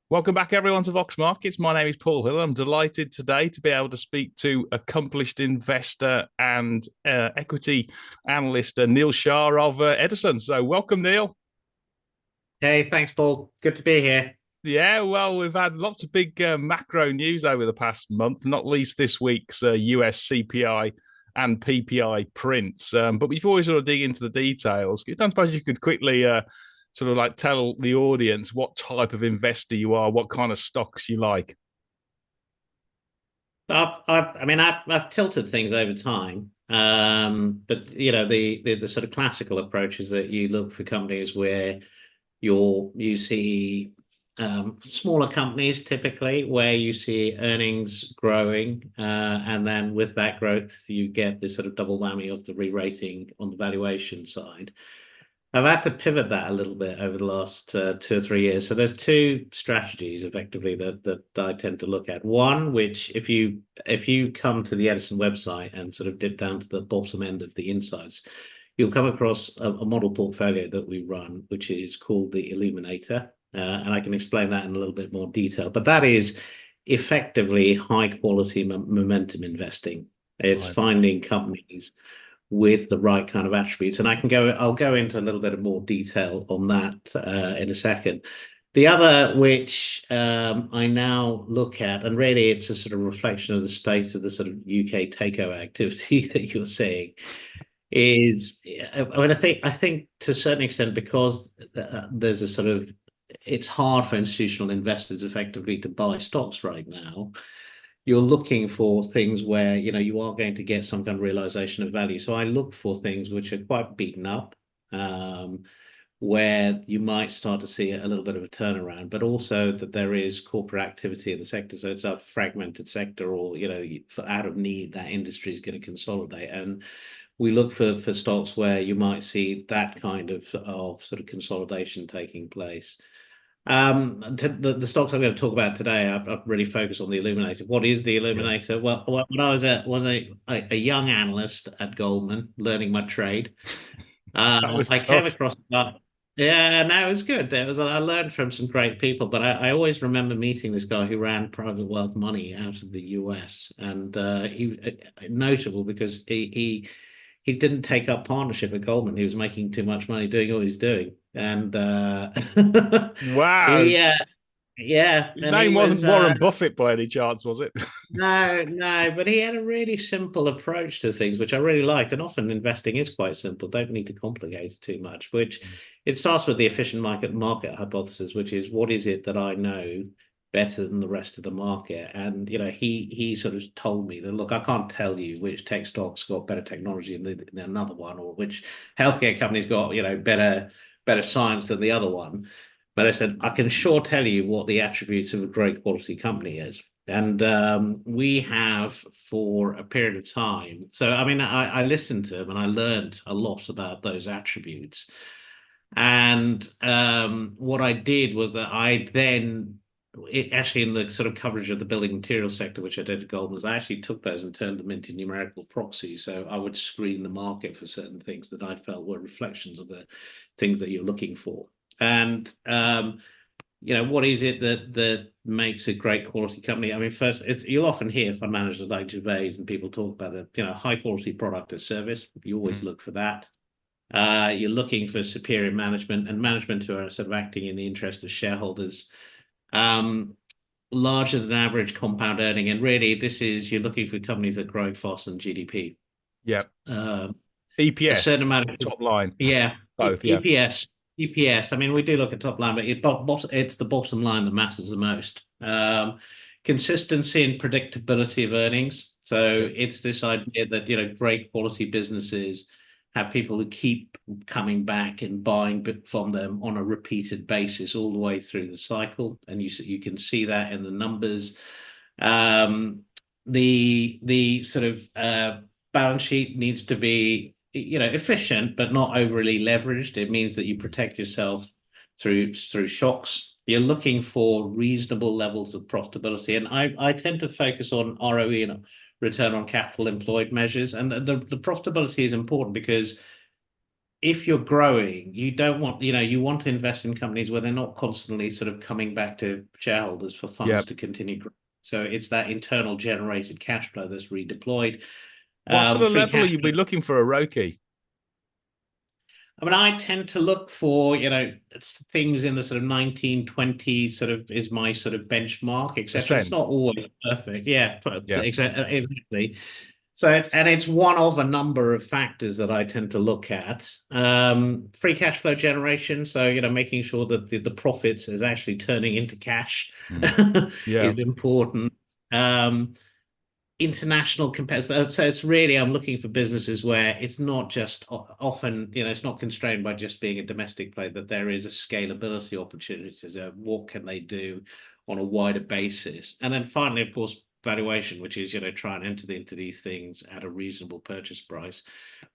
Welcome back, everyone, to Vox Markets. My name is Paul Hill. I'm delighted today to be able to speak to accomplished investor and equity analyst Neil Shah of Edison. So, welcome, Neil. Hey, thanks, Paul. Good to be here. Yeah, well, we've had lots of big macro news over the past month, not least this week's US CPI and PPI prints. But before we sort of dig into the details, I don't suppose you could quickly sort of like tell the audience what type of investor you are, what kind of stocks you like. I've tilted things over time, but the sort of classical approach is that you look for companies where you see smaller companies typically where you see earnings growing, and then with that growth you get this sort of double whammy of the re-rating on the valuation side. I've had to pivot that a little bit over the last 2 or 3 years. So there's two strategies effectively that I tend to look at. One, which if you come to the Edison website and sort of dip down to the bottom end of the insights, you'll come across a model portfolio that we run, which is called the Illuminator. And I can explain that in a little bit more detail. But that is effectively high quality momentum investing. It's Right. finding companies with the right kind of attributes. And I'll go into a little bit of more detail on that in a second. The other, which I now look at, and really it's a sort of reflection of the state of the sort of UK takeover activity that you're seeing, is I think to a certain extent because there's a sort of it's hard for institutional investors effectively to buy stocks right now. You're looking for things where you are going to get some kind of realization of value. So I look for things which are quite beaten up, um, where you might start to see a little bit of a turnaround, but also that there is corporate activity in the sector. So it's a fragmented sector, or for out of need, that industry is going to consolidate. And we look for stocks where you might see that kind of sort of consolidation taking place. The stocks I'm going to talk about today, I've really focused on the Illuminator. What is the Yeah. Illuminator? Well, when I was a young analyst at Goldman, learning my trade, That was I came tough. across that. Yeah, no, it was good. I learned from some great people, but I always remember meeting this guy who ran private wealth money out of the US, and he was notable because he didn't take up partnership at Goldman. He was making too much money doing all he's doing, and Wow. he yeah, His and he name was wasn't Warren Buffett by any chance, was it? no, but he had a really simple approach to things, which I really liked. And often investing is quite simple. Don't need to complicate it too much. Which it starts with the efficient market hypothesis, which is what is it that I know better than the rest of the market? And he sort of told me that look, I can't tell you which tech stocks got better technology than another one, or which healthcare company's got better science than the other one. But I said I can sure tell you what the attributes of a great quality company is. And we have for a period of time. So, I mean, I listened to him and I learned a lot about those attributes. And what I did was that actually in the sort of coverage of the building materials sector, which I did at Goldman's, I actually took those and turned them into numerical proxies. So I would screen the market for certain things that I felt were reflections of the things that you're looking for. And what is it that makes a great quality company? I mean, first, you'll often hear fund managers like Gervais and people talk about the high quality product or service. You always Mm. look for that. You're looking for superior management and management who are sort of acting in the interest of shareholders. Um, Larger than average compound earning, and really, this is you're looking for companies that grow faster than GDP. Yeah. Um, a EPS, certain amount of top line, yeah, both. Yeah. EPS. I mean, we do look at top line, but it's the bottom line that matters the most. Consistency and predictability of earnings. Yeah. So it's this idea that great quality businesses have people who keep coming back and buying from them on a repeated basis all the way through the cycle, and you can see that in the numbers. Um, the sort of balance sheet needs to be efficient but not overly leveraged. It means that you protect yourself through shocks. You're looking for reasonable levels of profitability, and I tend to focus on ROE and return on capital employed measures. And the profitability is important because if you're growing, you don't want, you want to invest in companies where they're not constantly sort of coming back to shareholders for Yeah. funds to continue growing. So it's that internal generated cash flow that's redeployed. What sort of Free level are cash you flow. be looking for a ROCE? I mean, I tend to look for, things in the sort of 1920 sort of is my sort of benchmark, etc. It's Percent. not always perfect. Yeah, Yeah. exactly. So, and it's one of a number of factors that I tend to look at. Free cash flow generation. So, making sure that the profits is actually turning into cash Mm. Yeah. is important. Um, International competitors. So it's really, I'm looking for businesses where it's not just often, it's not constrained by just being a domestic play, that there is a scalability opportunities. What can they do on a wider basis? And then finally, of course, valuation, which is, try and enter into these things at a reasonable purchase price,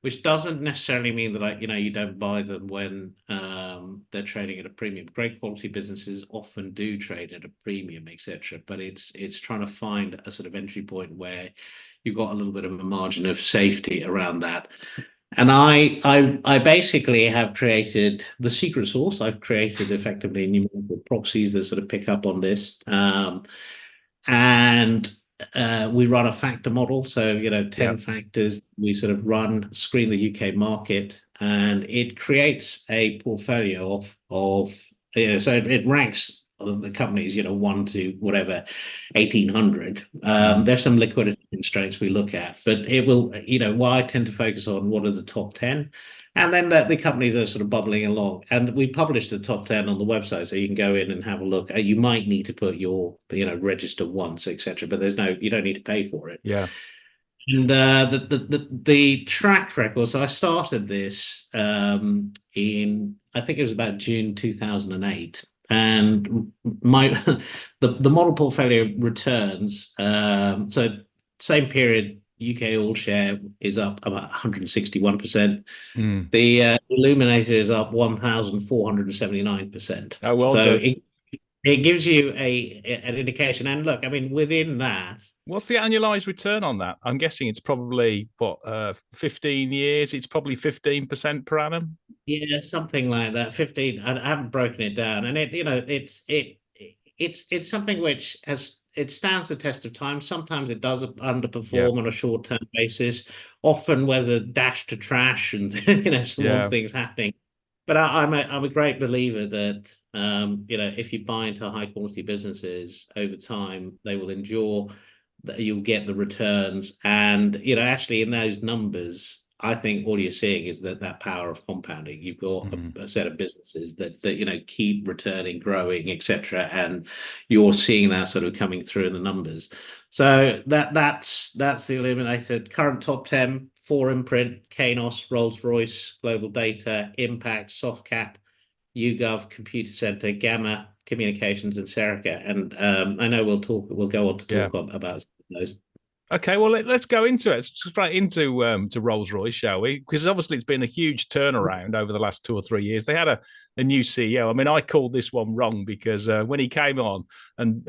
which doesn't necessarily mean that you don't buy them when they're trading at a premium. Great quality businesses often do trade at a premium, etc. But it's trying to find a sort of entry point where you've got a little bit of a margin of safety around that. And I basically have created the secret sauce. I've created effectively numerical proxies that sort of pick up on this. And we run a factor model. So, Yeah. 10 factors we sort of screen the UK market, and it creates a portfolio of so it ranks the companies, 1 to whatever, 1800. Mm. There's some liquidity constraints we look at, but it will, why I tend to focus on what are the top 10. And then the companies are sort of bubbling along. And we publish the top 10 on the website, so you can go in and have a look. You might need to put your, register once, etc. But you don't need to pay for it. Yeah. And the track record. So I started this I think it was about June 2008. And my the model portfolio returns. So same period, UK all share is up about 161%. Mm. The Illuminator is up 1,479%. Oh, well So done. it gives you an indication. And look, I mean, within that, What's the annualized return on that? I'm guessing it's probably 15 years. It's probably 15% per annum. yeah, something like that. 15. I haven't broken it down, and it's something which it stands the test of time. Sometimes it does Yeah. underperform on a short-term basis. Often, whether dash to trash and some odd Yeah. things happening. But I'm a great believer that if you buy into high quality businesses over time, they will endure, that you'll get the returns. And actually in those numbers, I think all you're seeing is that power of compounding. You've got Mm. a set of businesses that keep returning, growing, etc. And you're seeing that sort of coming through in the numbers. So that's the Illuminated current top 10. 4imprint, Kainos, Rolls-Royce, Global Data, Impax, Softcat, YouGov, Computer Center, Gamma Communications, and Serica. And I know we'll go on to Yeah. talk about those. Okay, well let's go into it. Let's straight into to Rolls-Royce, shall we? Because obviously it's been a huge turnaround over the last 2 or 3 years. They had a new CEO. I mean, I called this one wrong because when he came on and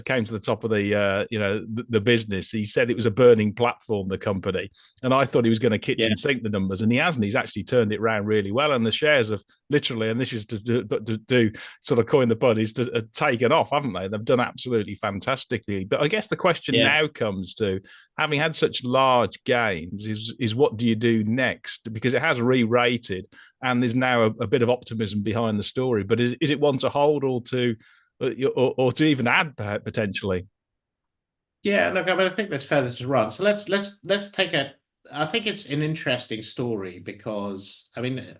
came to the top of the business, he said it was a burning platform, the company, and I thought he was going to Yeah, kitchen sink the numbers, and he hasn't. He's actually turned it around really well, and the shares have literally, and this is to do sort of coin the bud, is taken off, haven't they? They've done absolutely fantastically. But I guess the question yeah. now comes to, having had such large gains, is what do you do next? Because it has re-rated and there's now a bit of optimism behind the story. But is it one to hold or to even add potentially? Yeah, look, I mean, I think there's further to run. So let's take a. I think it's an interesting story because I mean,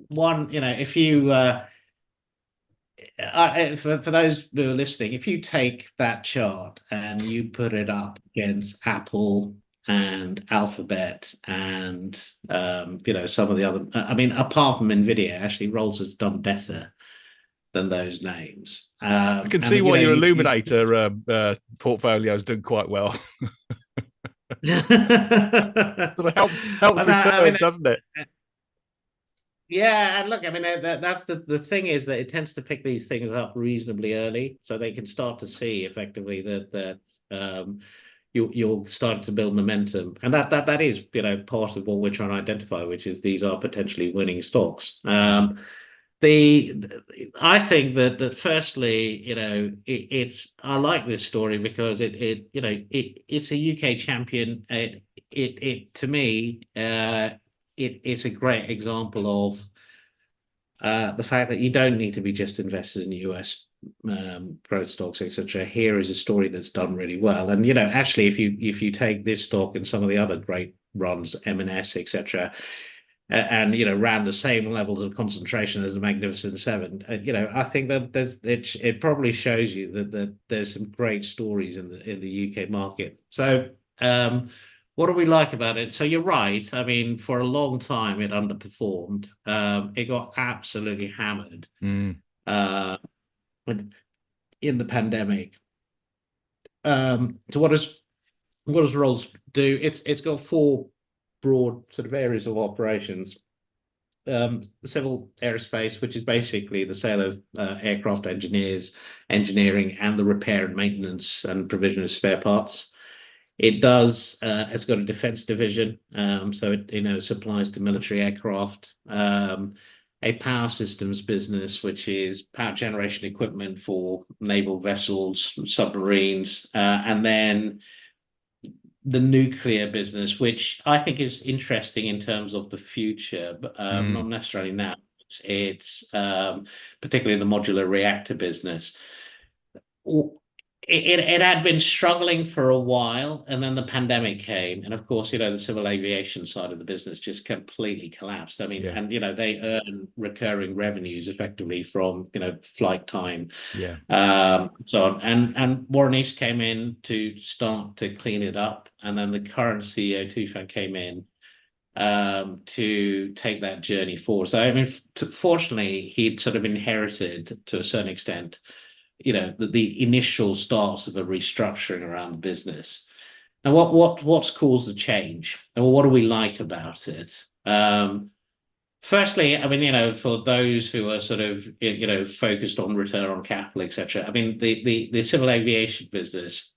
one, if you for those who are listening, if you take that chart and you put it up against Apple and Alphabet and some of the other, I mean, apart from Nvidia, actually Rolls has done better than those names. I can see And why your you Illuminator portfolio has done quite well. Sort of helps Well, I mean, returns, hasn't it? yeah, and look, I mean, that's the thing is that it tends to pick these things up reasonably early, so they can start to see effectively that you're starting to build momentum, and that is, you know, part of what we're trying to identify, which is these are potentially winning stocks. The I think that firstly, you know, it's I like this story because it's a UK champion. It to me, it's a great example of the fact that you don't need to be just invested in US growth stocks, etc. Here is a story that's done really well, and you know, actually, if you take this stock and some of the other great runs, M&S, etc., and you know, ran the same levels of concentration as the Magnificent Seven, you know, I think that it probably shows you that there's some great stories in the UK market. So what do we like about it? So you're right. I mean, for a long time it underperformed. It got absolutely hammered uh, in the pandemic. So what does Rolls do? It's got four broad sort of areas of operations. Civil aerospace, which is basically the sale of aircraft engineering, and the repair and maintenance and provision of spare parts. It's got a defense division, so it, you know, supplies to military aircraft. A power systems business, which is power generation equipment for naval vessels, submarines, and then the nuclear business, which I think is interesting in terms of the future, but not necessarily now. It's particularly the modular reactor business. It had been struggling for a while, and then the pandemic came, and of course, you know, the civil aviation side of the business just completely collapsed. I mean, and you know, they earn recurring revenues effectively from, you know, flight time, so on. And Warren East came in to start to clean it up, and then the current CEO Tufan came in to take that journey forward. So I mean, fortunately, he'd sort of inherited to a certain extent, you know, the initial starts of a restructuring around the business. And what's caused the change, and what do we like about it? Firstly, I mean, you know, for those who are sort of, you know, focused on return on capital, etc. I mean, the civil aviation business,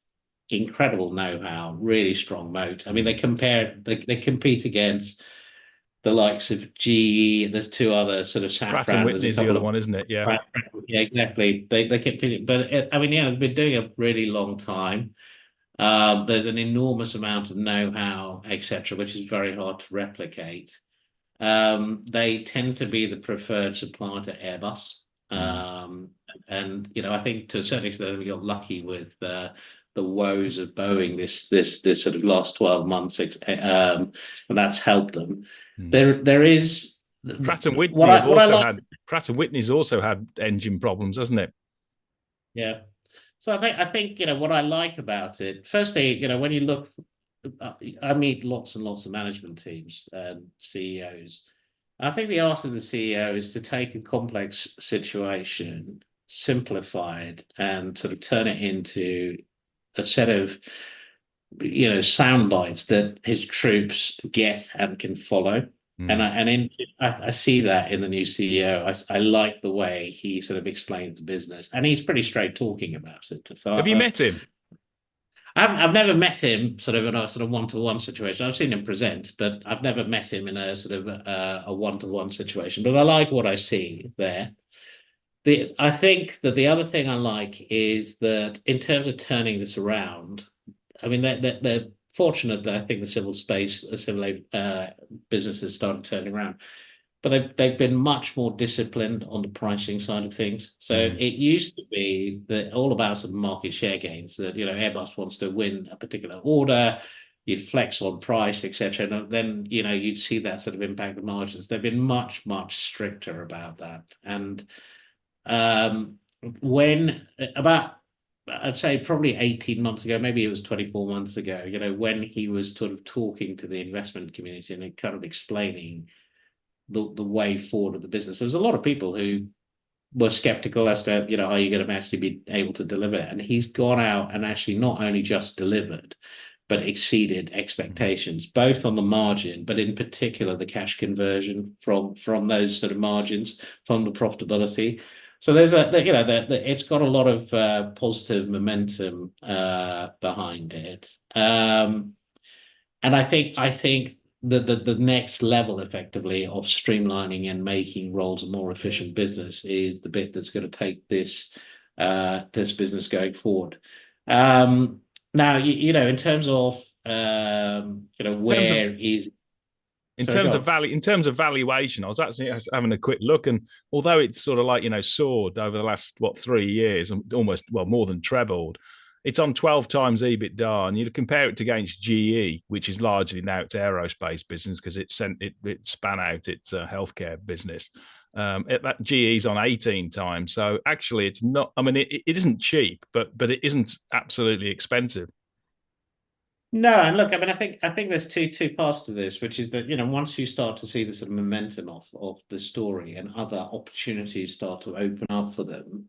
incredible know-how, really strong moat. I mean, they compete against the likes of GE, and there's two other sort of Pratt and Whitney is the other one, isn't it? Yeah. Yeah, exactly. They compete, but I mean, yeah, they've been doing a really long time. There's an enormous amount of know-how, etc., which is very hard to replicate. They tend to be the preferred supplier to Airbus. And you know, I think to a certain extent we got lucky with the woes of Boeing this sort of last 12 months, and that's helped them. There is Pratt and Whitney Pratt and Whitney's also had engine problems, hasn't it? Yeah. So I think, you know, what I like about it, firstly, you know, when you look, I meet lots and lots of management teams and CEOs. I think the art of the CEO is to take a complex situation, simplify it, and sort of turn it into a set of, you know, sound bites that his troops get and can follow. And I see that in the new CEO. I like the way he sort of explains the business, and he's pretty straight talking about it. So have you met him? I've never met him sort of in a sort of one-to-one situation. I've seen him present, but I've never met him in a sort of a one-to-one situation. But I like what I see there. I think that the other thing I like is that in terms of turning this around, I mean, they're fortunate that I think the civil business has started turning around, but they've been much more disciplined on the pricing side of things. So it used to be that all about some market share gains, that, you know, Airbus wants to win a particular order, you'd flex on price, etc. And then, you know, you'd see that sort of impact the margins. They've been much, much stricter about that. And I'd say probably 18 months ago, maybe it was 24 months ago, you know, when he was sort of talking to the investment community and kind of explaining the way forward of the business, there was a lot of people who were skeptical as to, you know, are you going to actually be able to deliver? And he's gone out and actually not only just delivered, but exceeded expectations, both on the margin, but in particular the cash conversion from those sort of margins, from the profitability. So there's it's got a lot of positive momentum behind it. And I think the next level effectively of streamlining and making Rolls a more efficient business is the bit that's going to take this business going forward. Now, in terms of In terms of where is in sorry, terms go of on. value, in terms of valuation, I was actually having a quick look, and although it's sort of like soared over the last 3 years, and almost more than trebled, it's on 12 times EBITDA, and you compare it against GE, which is largely now its aerospace business because it span out its healthcare business. That GE's on 18 times, so actually it's not. I mean, it isn't cheap, but it isn't absolutely expensive. No, and look, I mean, I think there's two parts to this, which is that once you start to see the sort of momentum of the story and other opportunities start to open up for them,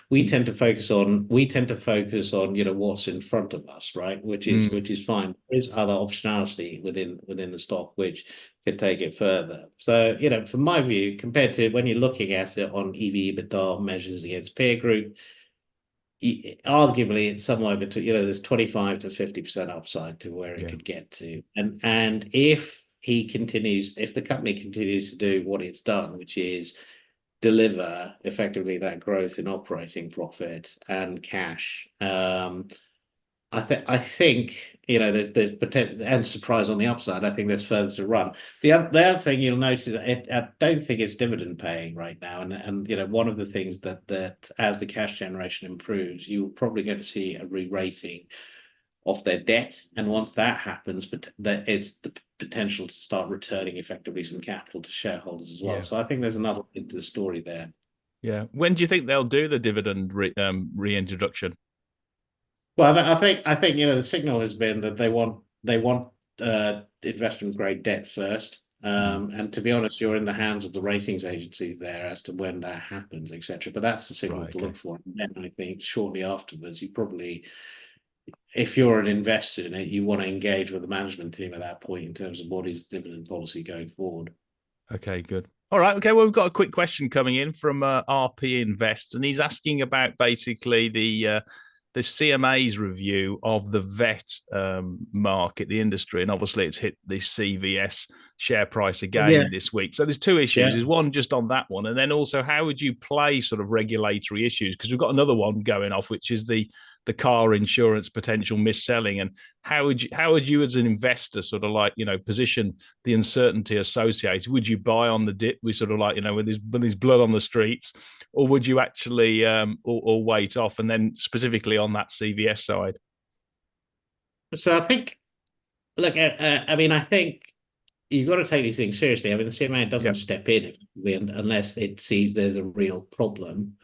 we tend to focus on what's in front of us, right? Which Mm, is fine. There's other optionality within the stock which could take it further. So from my view, compared to when you're looking at it on EV/EBITDA measures against peer group, arguably it's somewhere between there's 25 to 50% upside to where it yeah, could get to, and if the company continues to do what it's done, which is deliver effectively that growth in operating profit and cash, I think there's potential and surprise on the upside. I think there's further to run. The other thing you'll notice is I don't think it's dividend paying right now, and one of the things that as the cash generation improves, you're probably going to see a re-rating of their debt, and once that happens, but that it's the potential to start returning effectively some capital to shareholders as well. yeah, So I think there's another into the story there. yeah. When do you think they'll do the dividend reintroduction? Well, I think the signal has been that they want investment grade debt first. Mm, And to be honest, you're in the hands of the ratings agencies there as to when that happens, etc. But that's the signal right. to Okay. look for. And then I think shortly afterwards, you probably, if you're an investor in it, you want to engage with the management team at that point in terms of what is dividend policy going forward. Okay. Good. All right. Okay. Well, we've got a quick question coming in from RP Invest, and he's asking about basically the CMA's review of the vet market, the industry, and obviously it's hit the CVS share price Yeah, again this week. So there's two issues. yeah. There's one just on that one, and then also how would you play sort of regulatory issues? Because we've got another one going off, which is the car insurance potential mis-selling, and how would you as an investor sort of like position the uncertainty associated? Would you buy on the dip? We sort of like when there's blood on the streets, or would you actually or wait off? And then specifically on that CVS side. So I think, look, I mean, I think you've got to take these things seriously. I mean, the CMA doesn't Yep. step in unless it sees there's a real problem.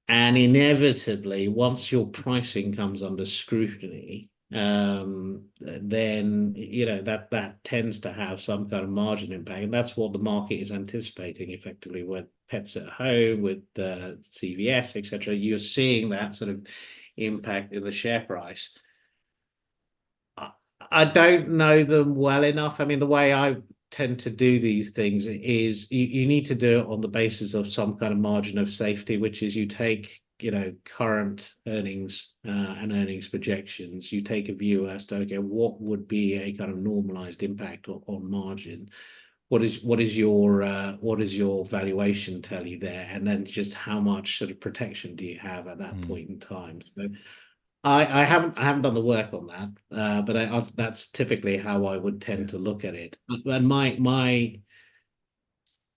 And inevitably, once your pricing comes under scrutiny, then that tends to have some kind of margin impact, and that's what the market is anticipating effectively with pets at home, with CVS, etc. You're seeing that sort of impact in the share price. I don't know them well enough. I mean, the way I tend to do these things is you need to do it on the basis of some kind of margin of safety, which is you take, current earnings and earnings projections. You take a view as to, okay, what would be a kind of normalized impact on margin? What is your valuation tell you there? And then just how much sort of protection do you have at that Mm, point in time? So I haven't done the work on that, but that's typically how I would yeah. tend to look at it. And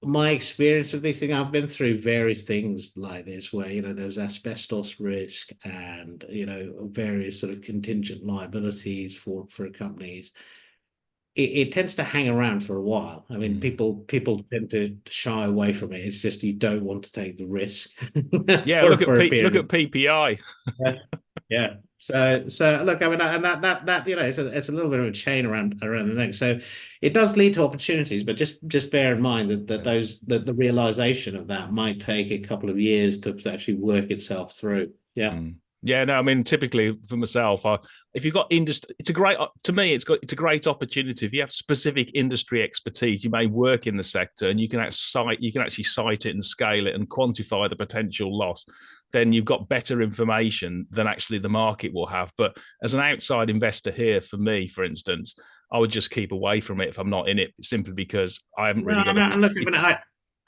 my experience of these things, I've been through various things like this, where there's asbestos risk and various sort of contingent liabilities for companies. It tends to hang around for a while. I mean, Mm. people tend to shy away from it. It's just you don't want to take the risk Yeah, for a look period of. at PPI. Yeah. Yeah. So look, I mean, and that it's a little bit of a chain around the neck. So it does lead to opportunities, but just bear in mind Yeah. that the realization of that might take a couple of years to actually work itself through. Yeah. Mm. Yeah, no, I mean, typically for myself, if you've got industry, it's a great, to me, it's a great opportunity. If you have specific industry expertise, you may work in the sector and you can actually cite it and scale it and quantify the potential loss. Then you've got better information than actually the market will have. But as an outside investor here, for me, for instance, I would just keep away from it if I'm not in it, simply because I haven't really No, got no, and look,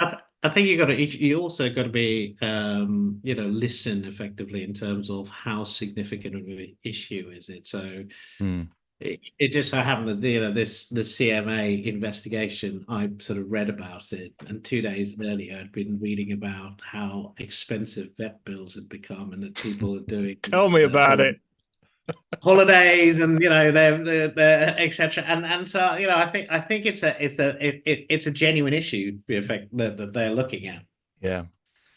a. I think you got to, you also got to be, listen effectively in terms of how significant of an issue is it. So Hmm. it just so happened that the CMA investigation, I sort of read about it, and 2 days earlier I'd been reading about how expensive vet bills had become, and that people are doing Tell me sort about of it. holidays and they're etc. And so I think it's a genuine issue, the effect that they're looking at. Yeah.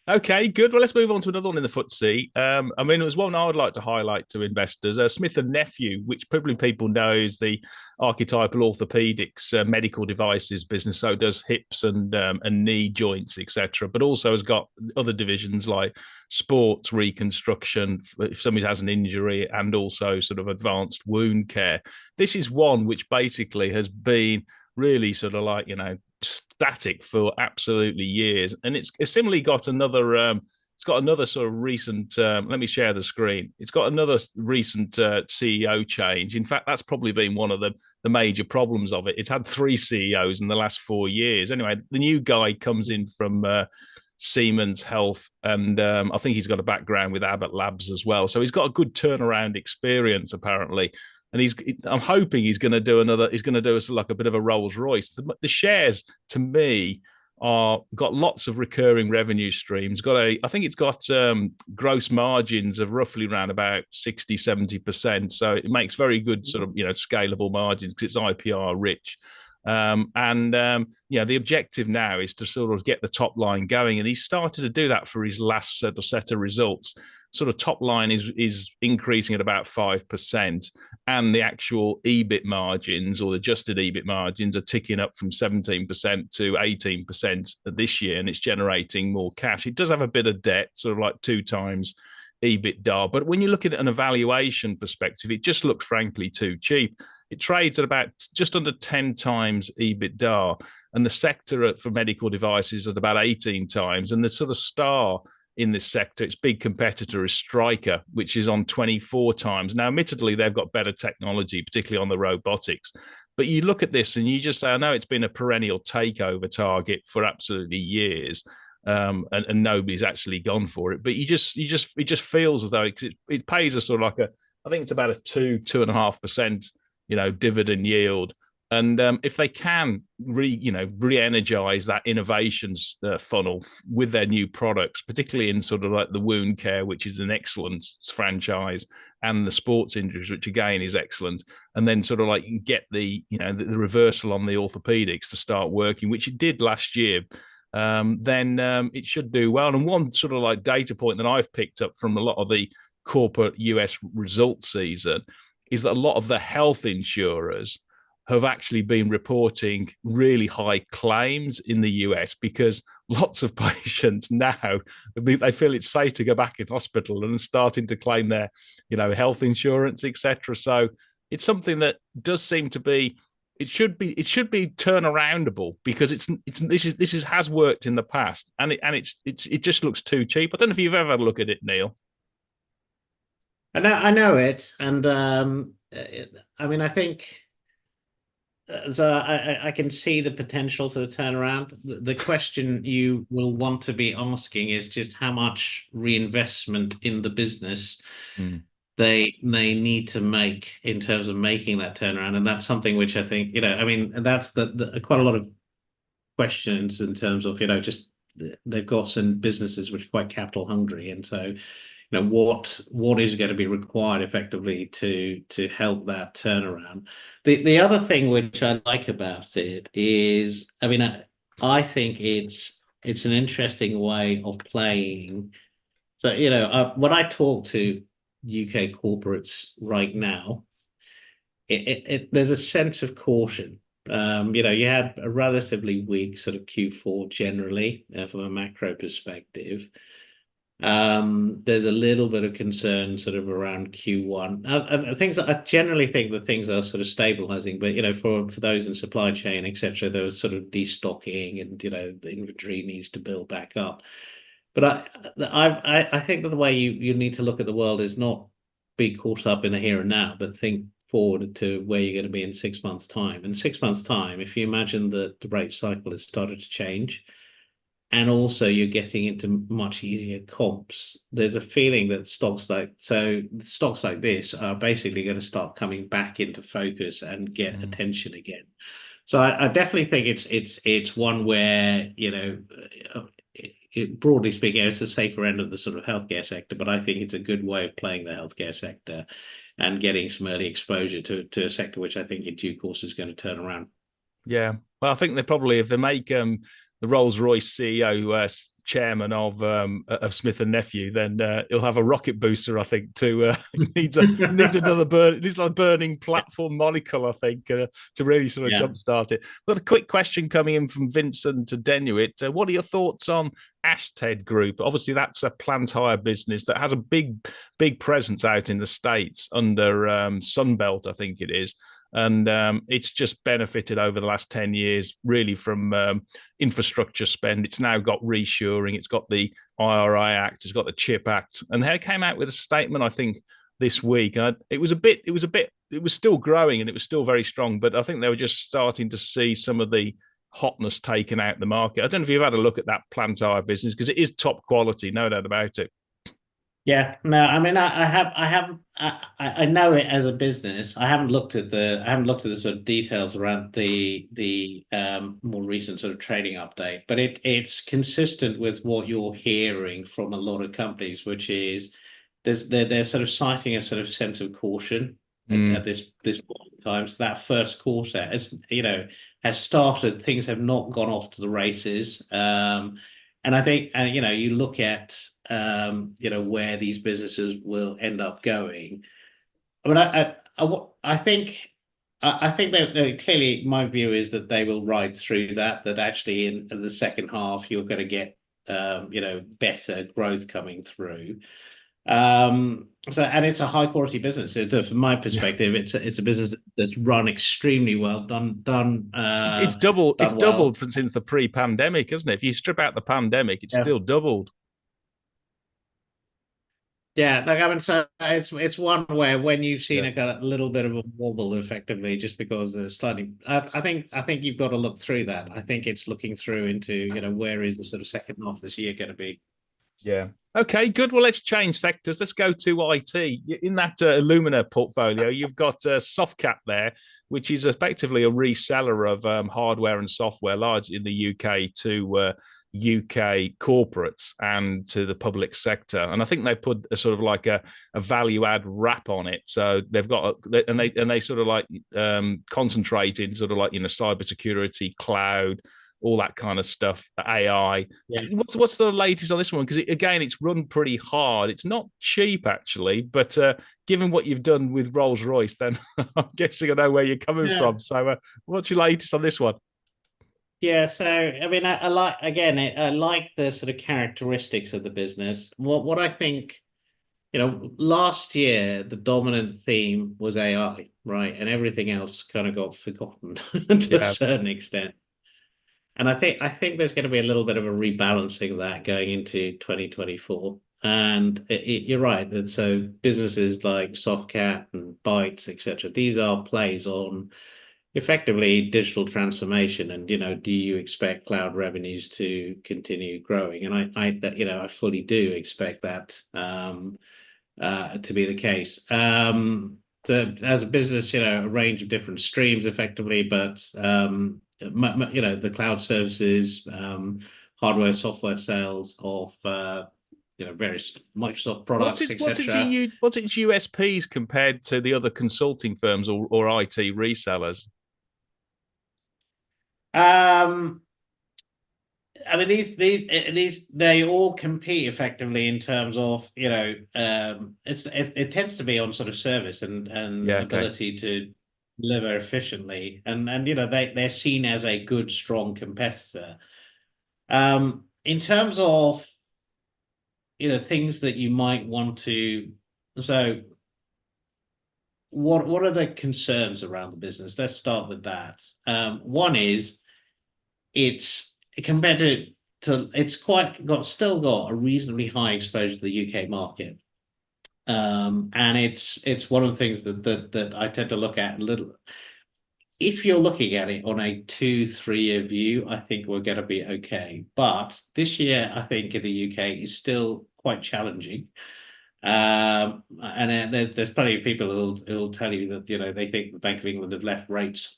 Okay, good. Well, let's move on to another one in the FTSE. I mean, it was one I would like to highlight to investors. Smith+Nephew, which probably people know is the archetypal orthopedics medical devices business. So it does hips and knee joints, etc. But also has got other divisions like sports reconstruction if somebody has an injury, and also sort of advanced wound care. This is one which basically has been really sort of like, static for absolutely years, and it's similarly got another. It's got another sort of recent. Let me share the screen. It's got another recent CEO change. In fact, that's probably been one of the major problems of it. It's had three CEOs in the last 4 years. Anyway, the new guy comes in from Siemens Health, and I think he's got a background with Abbott Labs as well. So he's got a good turnaround experience apparently, and I'm hoping he's going to do another. He's going to do us like a bit of a Rolls-Royce. The shares to me are got lots of recurring revenue streams. I think it's got gross margins of roughly around about 60-70%. So it makes very good sort of scalable margins because it's IPR rich. The objective now is to sort of get the top line going, and he started to do that for his last set of results. Sort of top line is increasing at about 5%, and the actual EBIT margins or adjusted EBIT margins are ticking up from 17% to 18% this year, and it's generating more cash. It does have a bit of debt, sort of like 2 times EBITDA, but when you look at it in a valuation perspective, it just looks frankly too cheap. It trades at about just under 10 times EBITDA, and the sector for medical devices at about 18 times. And the sort of star in this sector, its big competitor is Stryker, which is on 24 times. Now, admittedly, they've got better technology, particularly on the robotics. But you look at this and you just say, I know it's been a perennial takeover target for absolutely years. And nobody's actually gone for it. But it just feels as though it pays a sort of like I think it's about a 2.5%, dividend yield. And if they can re-energize that innovations funnel with their new products, particularly in sort of like the wound care, which is an excellent franchise, and the sports industry, which again is excellent, and then sort of like get the reversal on the orthopedics to start working, which it did last year, then it should do well. And one sort of like data point that I've picked up from a lot of the corporate US results season is that a lot of the health insurers have actually been reporting really high claims in the US because lots of patients now, they feel it's safe to go back in hospital and starting to claim their health insurance, etc. So it's something that does seem to be it should be turnaroundable, because this has worked in the past, and it just looks too cheap. I don't know if you've ever had a look at it, Neil. I know it, and I mean, I think so. I can see the potential for the turnaround. The question you will want to be asking is just how much reinvestment in the business Mm. they need to make in terms of making that turnaround, and that's something which I think I mean, that's quite a lot of questions in terms of just they've got some businesses which are quite capital hungry, and so what is going to be required effectively to help that turnaround. The other thing which I like about it is, I mean, I think it's an interesting way of playing. So when I talk to UK corporates right now, there's a sense of caution. You had a relatively weak sort of Q4 generally from a macro perspective. There's a little bit of concern sort of around Q1. And things I generally think that things are sort of stabilizing, but for those in supply chain, etc., there was sort of destocking, and the inventory needs to build back up. But I think that the way you need to look at the world is not be caught up in the here and now, but think forward to where you're going to be in 6 months' time. In 6 months' time, if you imagine that the rate cycle has started to change, and also you're getting into much easier comps, there's a feeling that stocks like this are basically going to start coming back into focus and get attention again. So I definitely think it's one where broadly speaking, it's the safer end of the sort of healthcare sector, but I think it's a good way of playing the healthcare sector and getting some early exposure to a sector which I think in due course is going to turn around. Yeah. Well, I think they probably, if they make the Rolls-Royce CEO chairman of Smith+Nephew, then he'll have a rocket booster. I think to needs needs like a burning platform monocle. I think to really sort of jumpstart it. Got a quick question coming in from Vincent to Denuit. What are your thoughts on Ashtead Group? Obviously, that's a plant hire business that has a big presence out in the States under Sunbelt, I think it is. And it's just benefited over the last 10 years, really, from infrastructure spend. It's now got reshoring. It's got the IRA Act. It's got the CHIP Act. And they came out with a statement, I think, this week. It was still growing and it was still very strong. But I think they were just starting to see some of the hotness taken out of the market. I don't know if you've had a look at that plant hire business, because it is top quality, no doubt about it. Yeah, no, I mean, I know it as a business. I haven't looked at the sort of details around the more recent sort of trading update, but it's consistent with what you're hearing from a lot of companies, which is they're sort of citing a sort of sense of caution at this point in time. So that first quarter, has started. Things have not gone off to the races. And I think, you look at, where these businesses will end up going. I mean, I think that clearly my view is that they will ride through that actually in the second half, you're going to get, better growth coming through. And it's a high quality business. From my perspective, it's a business that's run extremely well, It's doubled. It's well. doubled since the pre-pandemic, isn't it? If you strip out the pandemic, it's still doubled. Yeah, like I mean, so it's one where when you've seen a little bit of a wobble, effectively, just because there's slightly, I think you've got to look through that. I think it's looking through into where is the sort of second half of this year going to be. Yeah. Okay, good. Well, let's change sectors. Let's go to IT. In that Illumina portfolio, you've got Softcat there, which is effectively a reseller of hardware and software, large in the UK, to UK corporates and to the public sector. And I think they put a sort of like a value add wrap on it. So they've got and they sort of like concentrate in sort of like cybersecurity, cloud, all that kind of stuff, AI. Yeah. What's the latest on this one? Because again, it's run pretty hard. It's not cheap actually, but given what you've done with Rolls-Royce, then I'm guessing I know where you're coming from. So what's your latest on this one? Yeah, so I mean, I like the sort of characteristics of the business. What I think, last year the dominant theme was AI, right, and everything else kind of got forgotten to a certain extent. And I think there's going to be a little bit of a rebalancing of that going into 2024. And you're right that so businesses like Softcat and Bytes, etc., these are plays on effectively digital transformation. And do you expect cloud revenues to continue growing? And I fully do expect that to be the case. So as a business, a range of different streams effectively, but the cloud services, hardware, software sales of various Microsoft products, etc. What's its USPs compared to the other consulting firms or IT resellers? I mean, these they all compete effectively in terms of it tends to be on sort of service and ability to deliver efficiently, and they're seen as a good, strong competitor. In terms of things that you might want to. So, what are the concerns around the business? Let's start with that. One is it's compared to it's still got a reasonably high exposure to the UK market. And it's one of the things that I tend to look at a little. If you're looking at it on a 2-3 year view, I think we're going to be okay. But this year, I think in the UK is still quite challenging. And there's plenty of people who'll tell you that they think the Bank of England have left rates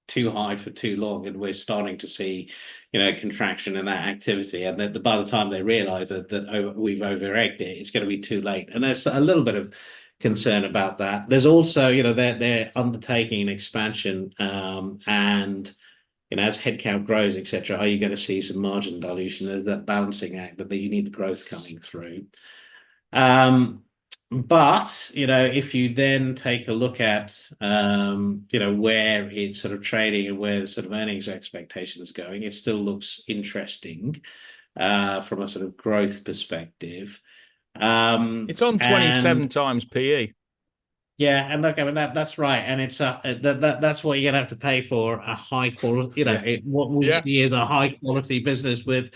too high for too long, and we're starting to see contraction in that activity. And that by the time they realise that we've over-egged it, it's going to be too late. And there's a little bit of concern about that. There's also they're undertaking an expansion, and as headcount grows, etc., are you going to see some margin dilution? There's that balancing act that you need the growth coming through. But if you then take a look at where it's sort of trading and where the sort of earnings expectations are going, it still looks interesting from a sort of growth perspective. It's on 27 times PE. Yeah, and look, I mean that's right, and it's that's what you're gonna have to pay for a high quality. What we see is a high quality business with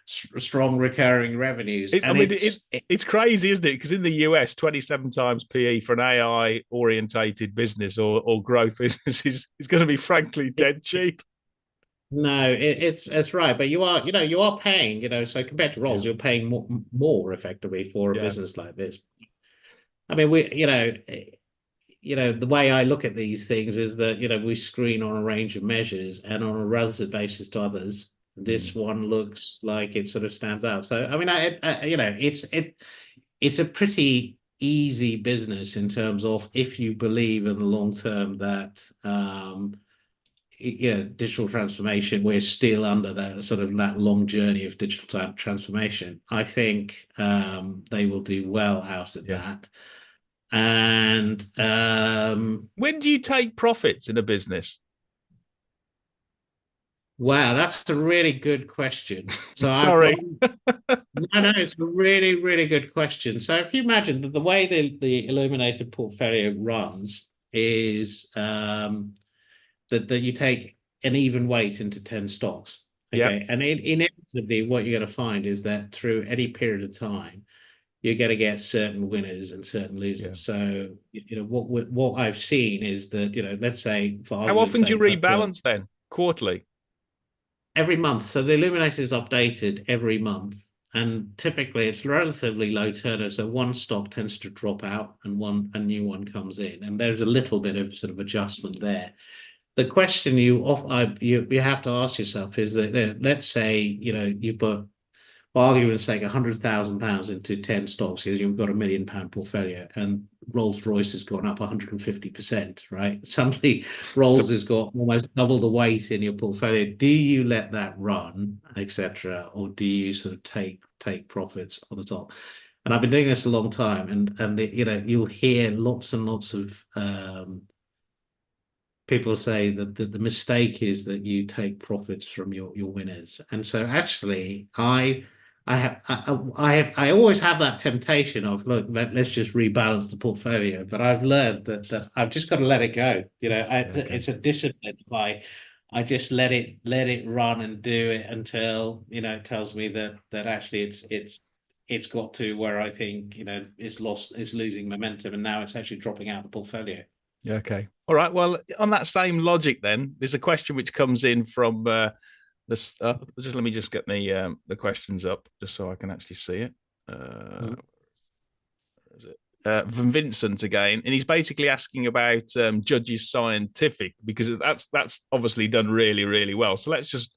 strong recurring revenues. It's crazy, isn't it? Because in the US, 27 times PE for an AI orientated business or growth business is going to be frankly dead cheap. No, it's right, but you are paying, so compared to Rolls, you're paying more effectively for a business like this. I mean, the way I look at these things is that we screen on a range of measures, and on a relative basis to others, this one looks like it sort of stands out. So I mean, it's a pretty easy business in terms of if you believe in the long term that digital transformation, we're still under that long journey of digital transformation. I think they will do well out of that. And when do you take profits in a business? Wow, that's a really good question. So sorry. No, it's a really, really good question. So if you imagine that the way the Illuminator portfolio runs is that you take an even weight into 10 stocks. Okay. And inevitably what you're going to find is that through any period of time, you're going to get certain winners and certain losers. So, what I've seen is that, let's say how often do you rebalance then? Quarterly? Every month. So the Illuminator is updated every month. And typically it's relatively low turnover. So one stock tends to drop out and a new one comes in. And there's a little bit of sort of adjustment there. The question you have to ask yourself is that, let's say, you put, for argument's sake, £100,000 into 10 stocks, you've got £1 million portfolio, and Rolls-Royce has gone up 150%, right? Suddenly, Rolls has got almost double the weight in your portfolio. Do you let that run, etc., or do you sort of take profits on the top? And I've been doing this a long time, and you'll hear lots and lots of people say that the mistake is that you take profits from your winners, and so actually, I always have that temptation of, look, let's just rebalance the portfolio. But I've learned that I've just got to let it go. It's a discipline. I just let it run and do it until it tells me that actually it's got to where I think it's losing momentum, and now it's actually dropping out of the portfolio. Yeah. Okay. All right. Well, on that same logic, then there's a question which comes in from. Just let me just get the questions up just so I can actually see it. From Vincent again, and he's basically asking about Judges Scientific, because that's obviously done really, really well. So let's just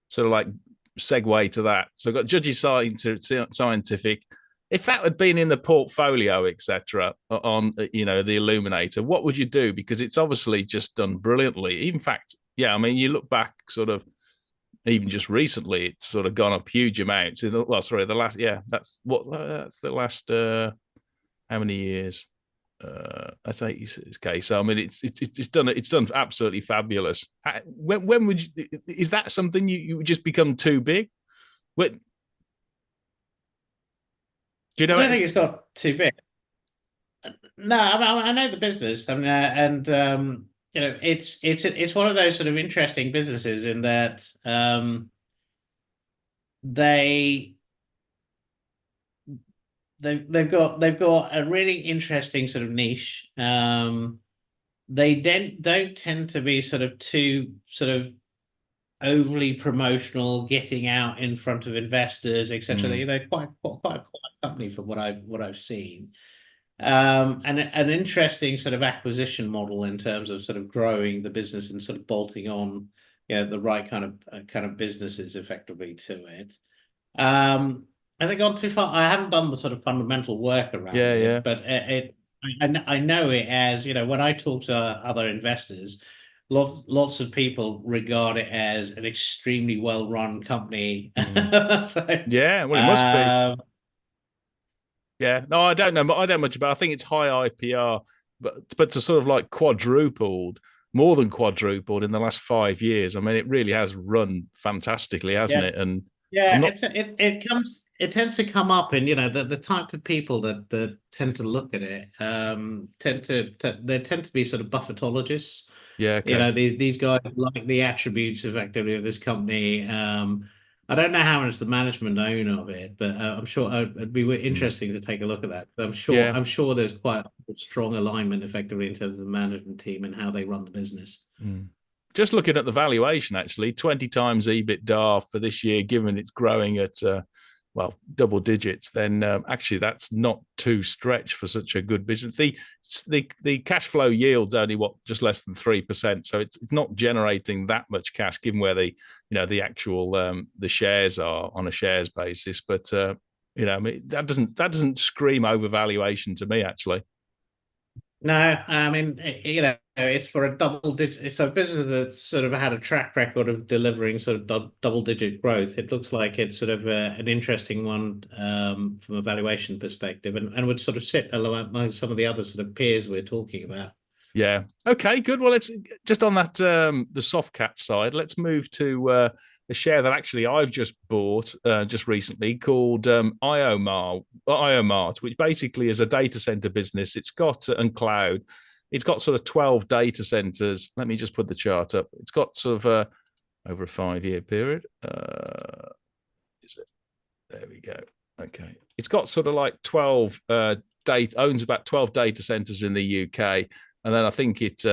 sort of like segue to that. So I've got Judges Scientific. If that had been in the portfolio, etc., on the Illuminator, what would you do? Because it's obviously just done brilliantly. In fact, I mean, you look back sort of. Even just recently, it's sort of gone up huge amounts. Well, sorry, that's the last how many years? That's 86K. So I mean, it's done absolutely fabulous. When would you? Is that something you would just become too big? Do you I know don't it? think it's got too big. No, I know the business. I mean, and it's one of those sort of interesting businesses in that they they've got a really interesting sort of niche. They don't tend to be sort of too sort of overly promotional, getting out in front of investors, etc. Mm, They're quite a company from what I've seen. And an interesting sort of acquisition model in terms of sort of growing the business and sort of bolting on, the right kind of businesses effectively to it. Has it gone too far? I haven't done the sort of fundamental work yeah, around yeah. it, but I know it as, when I talk to other investors, lots of people regard it as an extremely well-run company. Mm. So, Yeah, well, it must be. um, Yeah, no, I don't know. I don't much about. I think it's high IPR, but to sort of like quadrupled, more than quadrupled in the last 5 years. I mean, it really has run fantastically, hasn't yeah, it? And I'm yeah, not. it tends to come up in, the type of people that tend to look at it, they tend to be sort of Buffettologists. Yeah, okay. These guys like the attributes effectively of this company. I don't know how much the management own of it, but I'm sure it'd be Mm. interesting to take a look at that. I'm sure Yeah. I'm sure there's quite a strong alignment effectively in terms of the management team and how they run the business. Mm. Just looking at the valuation, actually, 20 times EBITDA for this year, given it's growing at well, double digits, then actually that's not too stretched for such a good business. The cash flow yield's only what, just less than 3%, so it's not generating that much cash given where the actual the shares are on a shares basis. But I mean, that doesn't scream overvaluation to me, actually. No, I mean, it's for a double digit. It's a business that's sort of had a track record of delivering sort of double digit growth. It looks like it's sort of an interesting one from a valuation perspective, and would sort of sit among some of the other sort of peers we're talking about. Yeah. Okay, good. Well, let's just on that the Softcat side, let's move to a share that actually I've just bought just recently called Iomart, which basically is a data center business. It's got and cloud. It's got sort of 12 data centers. Let me just put the chart up. It's got sort of over a 5 year period. Is it? There we go. Okay. It's got sort of like 12 data owns about 12 data centers in the UK, and then I think it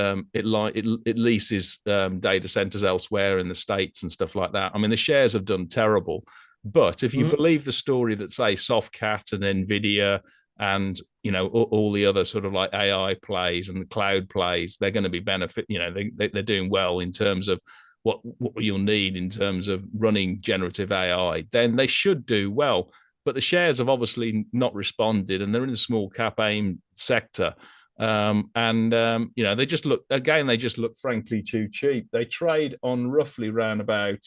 leases data centers elsewhere in the States and stuff like that. I mean, the shares have done terrible, but if you Mhm. believe the story that say Softcat and Nvidia and all the other sort of like AI plays and the cloud plays, they're going to be benefit. They're doing well in terms of what you'll need in terms of running generative AI, then they should do well. But the shares have obviously not responded, and they're in the small cap AIM sector. They just look again. They just look frankly too cheap. They trade on roughly around about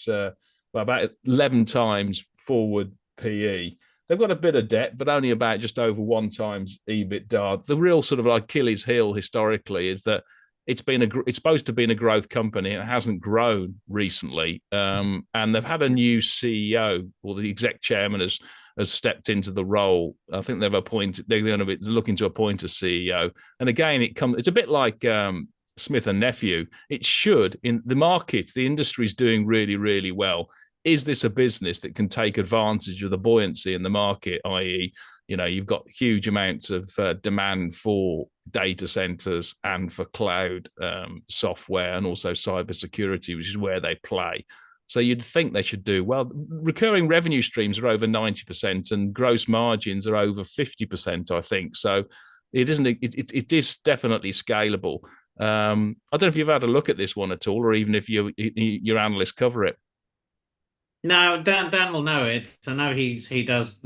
11 times forward PE. They've got a bit of debt, but only about just over 1 times EBITDA. The real sort of Achilles heel historically is that it's supposed to have been a growth company. It hasn't grown recently, and they've had a new CEO, or the exec chairman has stepped into the role. I think they're going to be looking to appoint a CEO. And again, it's a bit like Smith+Nephew. It should, in the market, the industry is doing really, really well. Is this a business that can take advantage of the buoyancy in the market, i.e., you've got huge amounts of demand for data centers and for cloud software and also cybersecurity, which is where they play. So you'd think they should do well. Recurring revenue streams are over 90% and gross margins are over 50%, I think. So it is definitely scalable. I don't know if you've had a look at this one at all, or even if your analysts cover it. No, Dan will know it. I know he does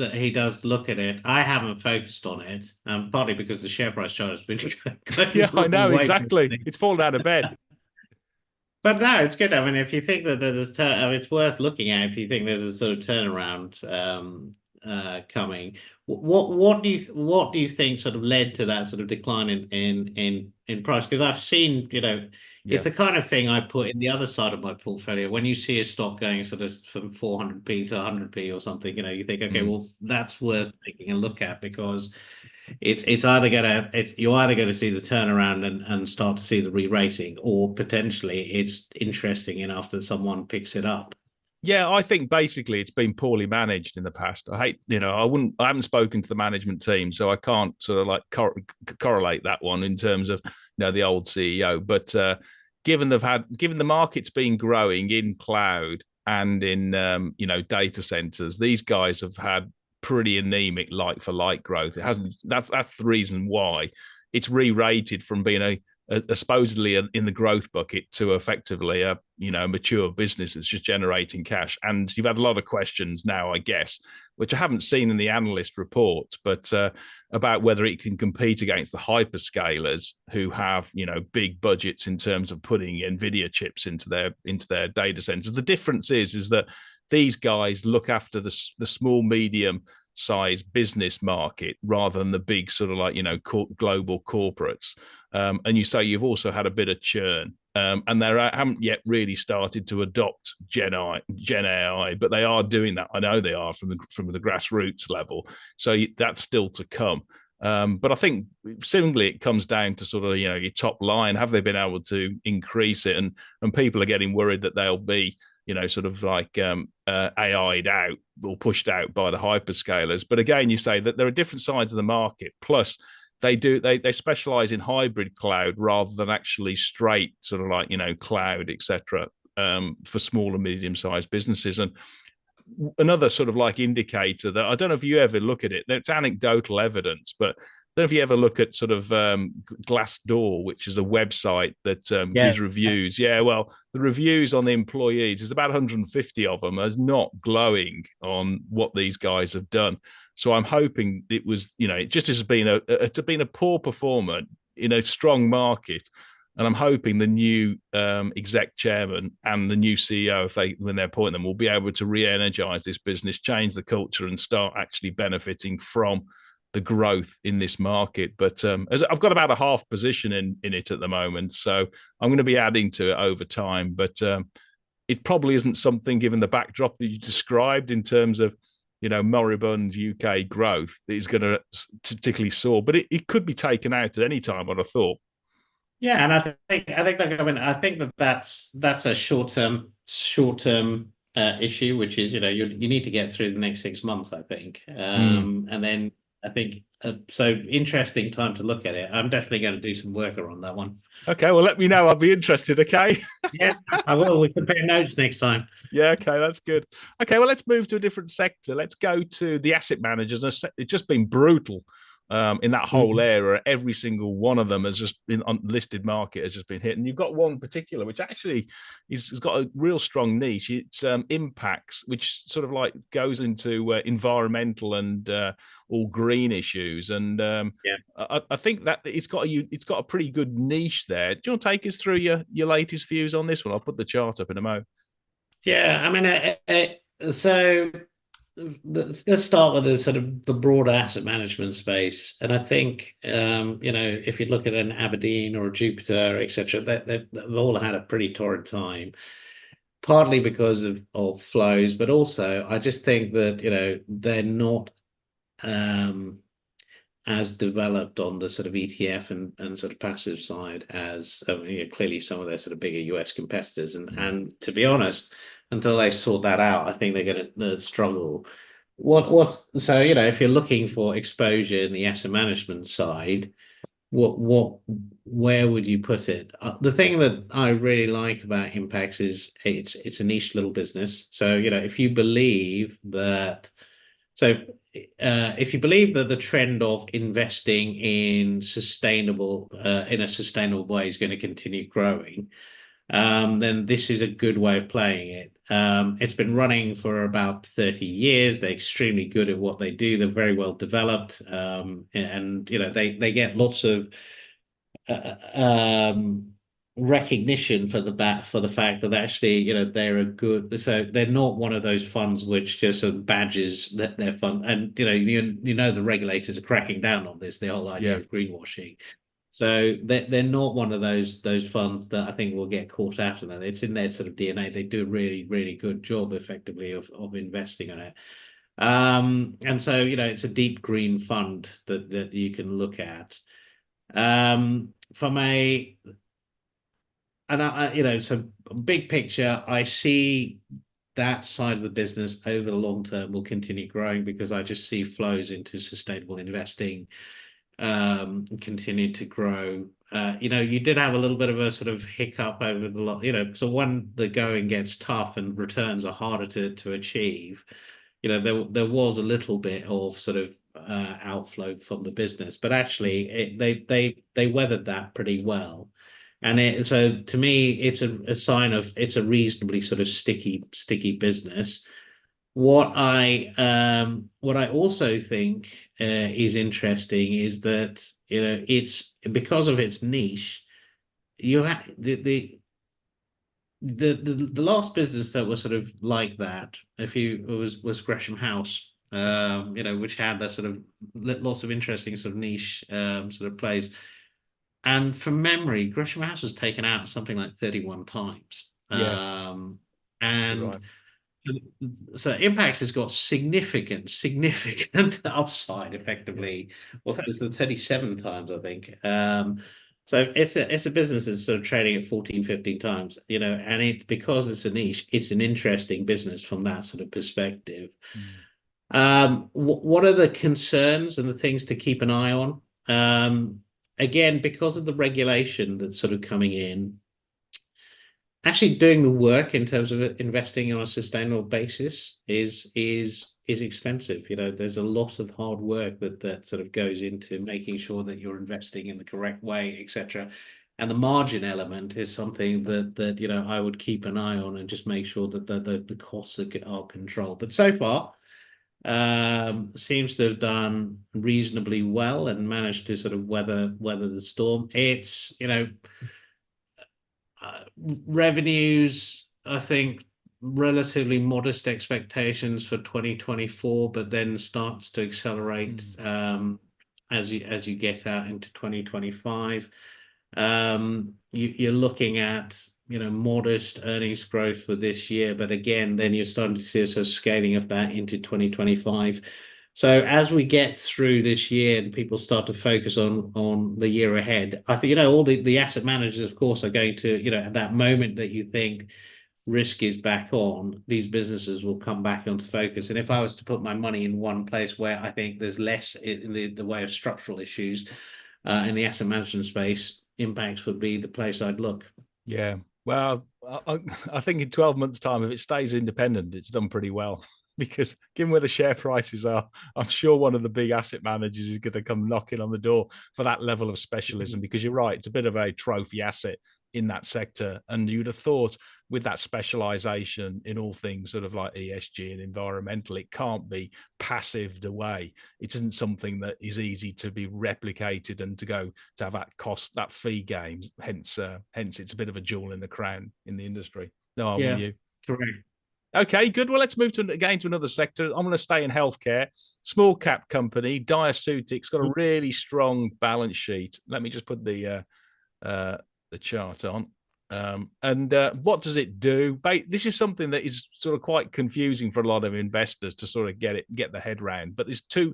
look at it. I haven't focused on it, partly because the share price chart has been going Yeah, the I wrong know way. exactly. It's fallen out of bed. But no, it's good. I mean, if you think that it's worth looking at, if you think there's a sort of turnaround coming. What do you think sort of led to that sort of decline in price? Because I've seen, it's Yeah. the kind of thing I put in the other side of my portfolio. When you see a stock going sort of from 400p to 100p or something, you think, okay, Mm. well, that's worth taking a look at, because you're either going to see the turnaround and start to see the re-rating, or potentially it's interesting enough that someone picks it up. Yeah, I think basically it's been poorly managed in the past. I haven't spoken to the management team, so I can't sort of like correlate that one in terms of the old CEO. But given the market's been growing in cloud and in data centers, these guys have had pretty anemic like for like growth. It hasn't. That's the reason why it's re-rated from being a supposedly in the growth bucket to effectively a mature business that's just generating cash. And you've had a lot of questions now, I guess, which I haven't seen in the analyst reports, but about whether it can compete against the hyperscalers who have big budgets in terms of putting Nvidia chips into their data centers. The difference is that these guys look after the small medium size business market rather than the big sort of like global corporates. And you say you've also had a bit of churn, and they haven't yet really started to adopt Gen AI, but they are doing that. I know they are from the grassroots level. So that's still to come. But I think similarly, it comes down to sort of your top line. Have they been able to increase it? And people are getting worried that they'll be sort of like AI'd out or pushed out by the hyperscalers. But again, you say that there are different sides of the market. Plus, they specialize in hybrid cloud rather than actually straight sort of like cloud, etc. For small and medium sized businesses. And another sort of like indicator that I don't know if you ever look at it. It's anecdotal evidence, but I don't know if you ever look at sort of Glassdoor, which is a website that Yeah. gives reviews. Yeah, well, the reviews on the employees, there's about 150 of them, is not glowing on what these guys have done. So I'm hoping it was, it just has been it's been a poor performer in a strong market. And I'm hoping the new exec chairman and the new CEO, when they appoint them, will be able to re-energize this business, change the culture, and start actually benefiting from the growth in this market. But as I've got about a half position in it at the moment, so I'm going to be adding to it over time. But it probably isn't something, given the backdrop that you described in terms of moribund UK growth, that is going to particularly soar. But it could be taken out at any time, I'd have thought. Yeah, and I think that's a short term issue, which is you need to get through the next 6 months, I think, Mm. and then I think so. Interesting time to look at it. I'm definitely going to do some work on that one. Okay, well, let me know. I'll be interested. Okay. Yeah, I will. We compare notes next time. Yeah, okay, that's good. Okay, well, let's move to a different sector. Let's go to the asset managers. It's just been brutal in that whole Mhm. area. Every single one of them has just been on listed market has just been hit. And you've got one particular which actually has got a real strong niche. It's Impax, which sort of like goes into environmental and all green issues. And Yeah. I think that it's got a pretty good niche there. Do you want to take us through your latest views on this one? I'll put the chart up in a moment. Yeah, I mean, so let's start with the sort of the broader asset management space, and I think if you look at an Aberdeen or a Jupiter, etc., they've all had a pretty torrid time, partly because of flows, but also I just think that they're not um, as developed on the sort of ETF and sort of passive side as clearly some of their sort of bigger US competitors. And to be honest, until they sort that out, I think they're going to struggle. So if you're looking for exposure in the asset management side, what where would you put it? The thing that I really like about Impax is it's a niche little business. So if you believe that so, if you believe that the trend of investing in a sustainable way is going to continue growing, then this is a good way of playing it. It's been running for about 30 years. They're extremely good at what they do. They're very well developed, and they get lots of uh, um, recognition for the fact that actually, they're a good, so they're not one of those funds which just sort of badges that they're fund. And the regulators are cracking down on this, the whole idea Yeah. of greenwashing. So they're not one of those funds that I think will get caught out of that. It's in their sort of DNA. They do a really, really good job effectively of investing in it. And so, it's a deep green fund that you can look at. From a and so big picture, I see that side of the business over the long term will continue growing because I just see flows into sustainable investing continue to grow. You did have a little bit of a sort of hiccup over the lot, so when the going gets tough and returns are harder to achieve, there was a little bit of sort of outflow from the business, but actually they weathered that pretty well. And so to me, it's a sign of it's a reasonably sort of sticky business. What I also think is interesting is that it's because of its niche. You have the last business that was sort of like that. If you was Gresham House, which had that sort of lots of interesting sort of niche sort of plays. And from memory, Gresham House was taken out something like 31 times. Yeah. You're And right. so Impax has got significant upside Yeah. effectively. Well, that was the 37 times, I think. So it's a business that's sort of trading at 14, 15 times, and because it's a niche, it's an interesting business from that sort of perspective. Mm. What are the concerns and the things to keep an eye on? Again, because of the regulation that's sort of coming in, actually doing the work in terms of investing on a sustainable basis is expensive. There's a lot of hard work that sort of goes into making sure that you're investing in the correct way, etc. And the margin element is something that I would keep an eye on and just make sure that the costs are controlled. But so far, seems to have done reasonably well and managed to sort of weather the storm. It's revenues, I think, relatively modest expectations for 2024, but then starts to accelerate Mm. as you get out into 2025. You're looking at modest earnings growth for this year, but again, then you're starting to see a sort of scaling of that into 2025. So as we get through this year and people start to focus on the year ahead, I think all the asset managers, of course, are going to at that moment that you think risk is back on, these businesses will come back onto focus. And if I was to put my money in one place where I think there's less in the way of structural issues in the asset management space, Impax would be the place I'd look. Yeah. Well, I think in 12 months' time, if it stays independent, it's done pretty well. Because given where the share prices are, I'm sure one of the big asset managers is going to come knocking on the door for that level of specialism. Because you're right, it's a bit of a trophy asset in that sector. And you'd have thought with that specialization in all things sort of like ESG and environmental, it can't be passived away. It isn't something that is easy to be replicated and to go to have that cost, that fee games. Hence, it's a bit of a jewel in the crown in the industry. No, I'm with Yeah, you. correct. Okay, good. Well, let's move to another sector. I'm going to stay in healthcare. Small cap company, Diaceutics, got a really strong balance sheet. Let me just put the chart on. And what does it do? This is something that is sort of quite confusing for a lot of investors to sort of get the head round. But there's two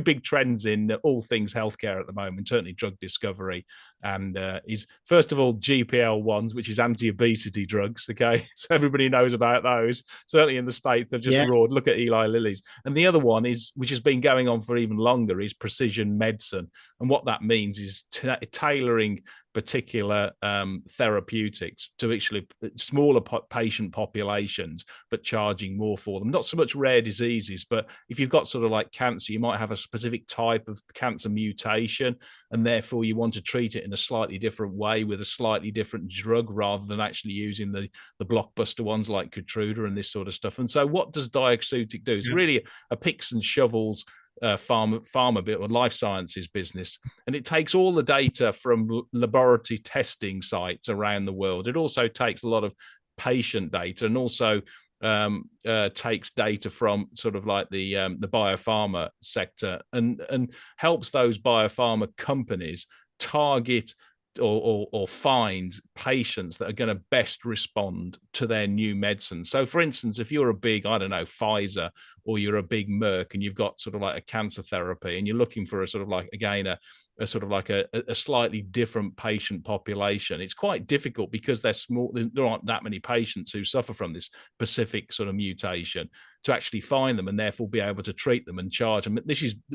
big trends in all things healthcare at the moment. Certainly, drug discovery, and is first of all GPL1s, which is anti-obesity drugs. Okay, so everybody knows about those. Certainly in the States, they've just Yeah, roared. Look at Eli Lilly's. And the other one is, which has been going on for even longer, is precision medicine. And what that means is tailoring particular therapeutics to actually smaller patient populations, but charging more for them. Not so much rare diseases, but if you've got sort of like cancer, you might have a specific type of cancer mutation, and therefore you want to treat it in a slightly different way with a slightly different drug rather than actually using the blockbuster ones like Keytruda and this sort of stuff. And so what does Diaceutic do? It's yeah, really a picks and shovels pharma bit or life sciences business, and it takes all the data from laboratory testing sites around the world. It also takes a lot of patient data, and also takes data from sort of like the biopharma sector, and helps those biopharma companies target or find patients that are going to best respond to their new medicine. So, for instance, if you're a big, I don't know, Pfizer, or you're a big Merck, and you've got sort of like a cancer therapy, and you're looking for a sort of like, again, a sort of like a slightly different patient population, it's quite difficult because they're small. There aren't that many patients who suffer from this specific sort of mutation to actually find them, and therefore be able to treat them and charge them.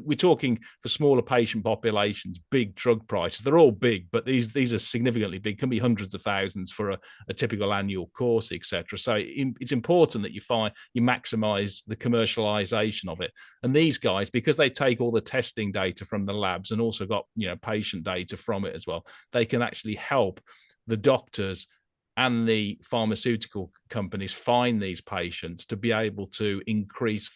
We're talking for smaller patient populations, big drug prices. They're all big, but these are significantly big, can be hundreds of thousands for a typical annual course, etc. So it's important that you maximize the commercialization of it. And these guys, because they take all the testing data from the labs and also got patient data from it as well, they can actually help the doctors and the pharmaceutical companies find these patients to be able to increase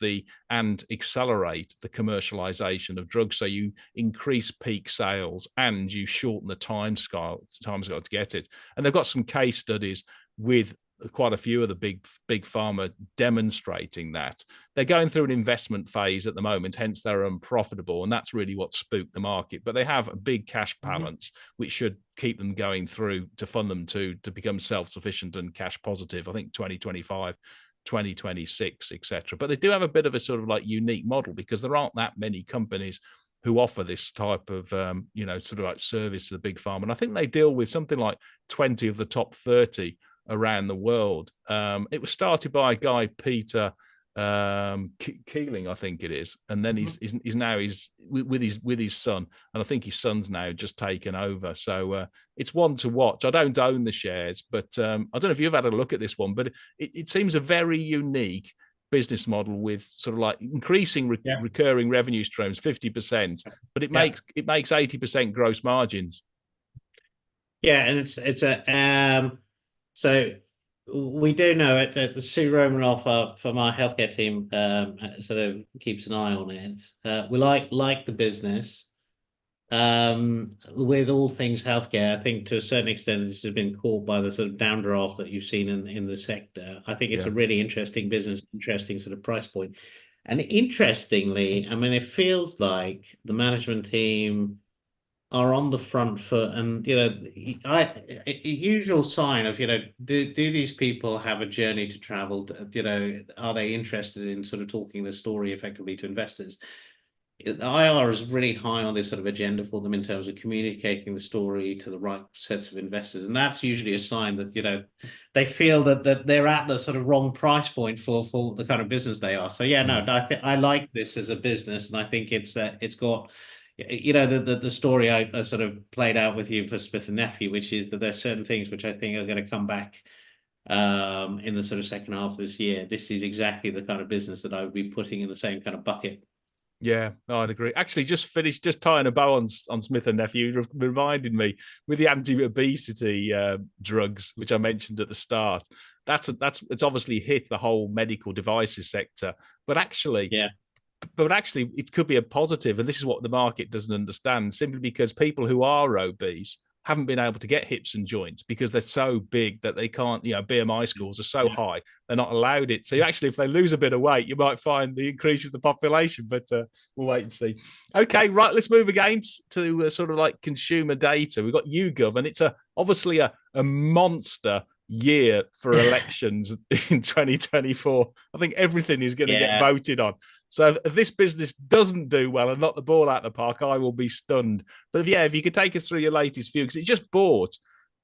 and accelerate the commercialization of drugs. So you increase peak sales and you shorten the time scale to get it. And they've got some case studies with quite a few of the big pharma demonstrating that. They're going through an investment phase at the moment, hence they're unprofitable, and that's really what spooked the market. But they have a big cash balance, which should keep them going through to fund them to become self-sufficient and cash positive, I think 2025, 2026, etc. But they do have a bit of a sort of like unique model, because there aren't that many companies who offer this type of sort of like service to the big pharma. And I think they deal with something like 20 of the top 30 around the world. It was started by a guy, Peter Keeling, I think it is, and then he's now with his son, and I think his son's now just taken over. So it's one to watch. I don't own the shares, but I don't know if you've had a look at this one, but it seems a very unique business model with sort of like increasing recurring revenue streams, 50%, but it makes 80% gross margins. Yeah, and it's a so we do know it. The Sue Romanoff from our healthcare team sort of keeps an eye on it. We like the business. With all things healthcare, I think to a certain extent this has been caught by the sort of downdraft that you've seen in the sector. I think it's a really interesting business, interesting sort of price point. And interestingly, I mean, it feels like the management team are on the front foot, and a usual sign of do these people have a journey to travel? Are they interested in sort of talking the story effectively to investors? IR is really high on this sort of agenda for them in terms of communicating the story to the right sets of investors, and that's usually a sign that they feel that they're at the sort of wrong price point for the kind of business they are. So I like this as a business, and I think it's got the story I sort of played out with you for Smith+Nephew, which is that there's certain things which I think are going to come back in the sort of second half of this year. This is exactly the kind of business that I would be putting in the same kind of bucket. Yeah, I'd agree. Actually, just tying a bow on Smith+Nephew reminded me with the anti-obesity drugs, which I mentioned at the start. It's obviously hit the whole medical devices sector, but actually, it could be a positive, and this is what the market doesn't understand. Simply because people who are obese haven't been able to get hips and joints because they're so big that they can't, BMI scores are so high, they're not allowed it. So actually, if they lose a bit of weight, you might find the increases the population, but we'll wait and see. Okay, right, let's move again to sort of like consumer data. We've got YouGov, and it's obviously a monster year for elections in 2024. I think everything is going to get voted on. So if this business doesn't do well and knock the ball out of the park, I will be stunned. But if you could take us through your latest view, because it just bought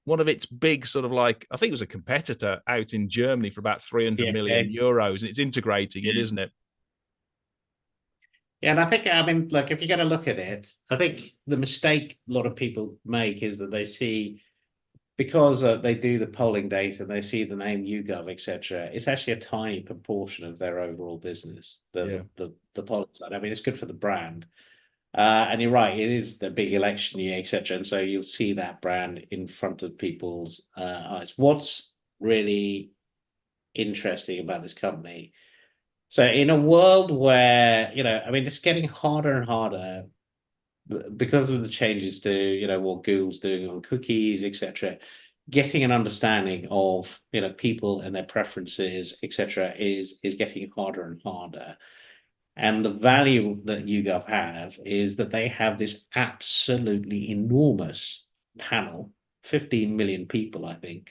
one of its big sort of like, I think it was a competitor out in Germany for about 300 million euros, and it's integrating it, isn't it? Yeah, and I think, I mean, like, if you're going to look at it, I think the mistake a lot of people make is that they see, because they do the polling data, they see the name YouGov, etc. It's actually a tiny proportion of their overall business. The polling side. I mean, it's good for the brand, and you're right. It is the big election year, etc. And so you'll see that brand in front of people's eyes. What's really interesting about this company? So in a world where, I mean, it's getting harder and harder because of the changes to, what Google's doing on cookies, etc., getting an understanding of, people and their preferences, etc., is getting harder and harder. And the value that YouGov have is that they have this absolutely enormous panel, 15 million people, I think,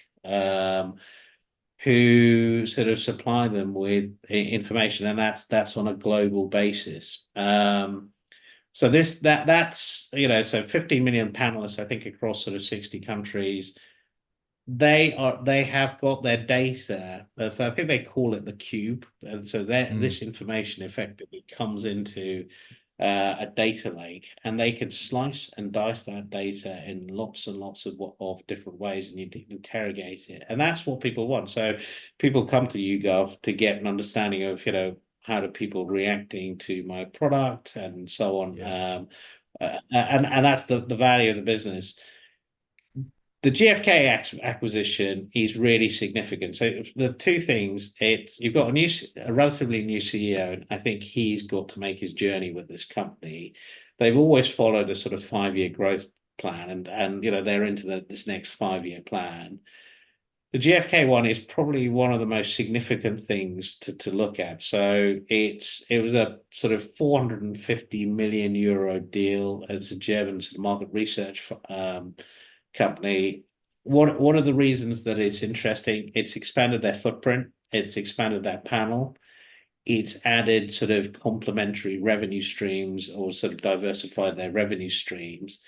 who sort of supply them with information, and that's on a global basis. So that's so 15 million panelists, I think, across sort of 60 countries. They have got their data. So I think they call it the cube, and so this information effectively comes into a data lake, and they can slice and dice that data in lots and lots of different ways, and you interrogate it, and that's what people want. So people come to YouGov to get an understanding of how do people reacting to my product and so on. Yeah. And that's the value of the business. The GfK acquisition is really significant. So the two things, you've got a relatively new CEO, and I think he's got to make his journey with this company. They've always followed a sort of 5-year growth plan, and they're into this next 5-year plan. The GfK one is probably one of the most significant things to look at. So it was a sort of 450 million euro deal. It's a German sort of market research company. One of the reasons that it's interesting, it's expanded their footprint, it's expanded their panel, it's added sort of complementary revenue streams, or sort of diversified their revenue streams.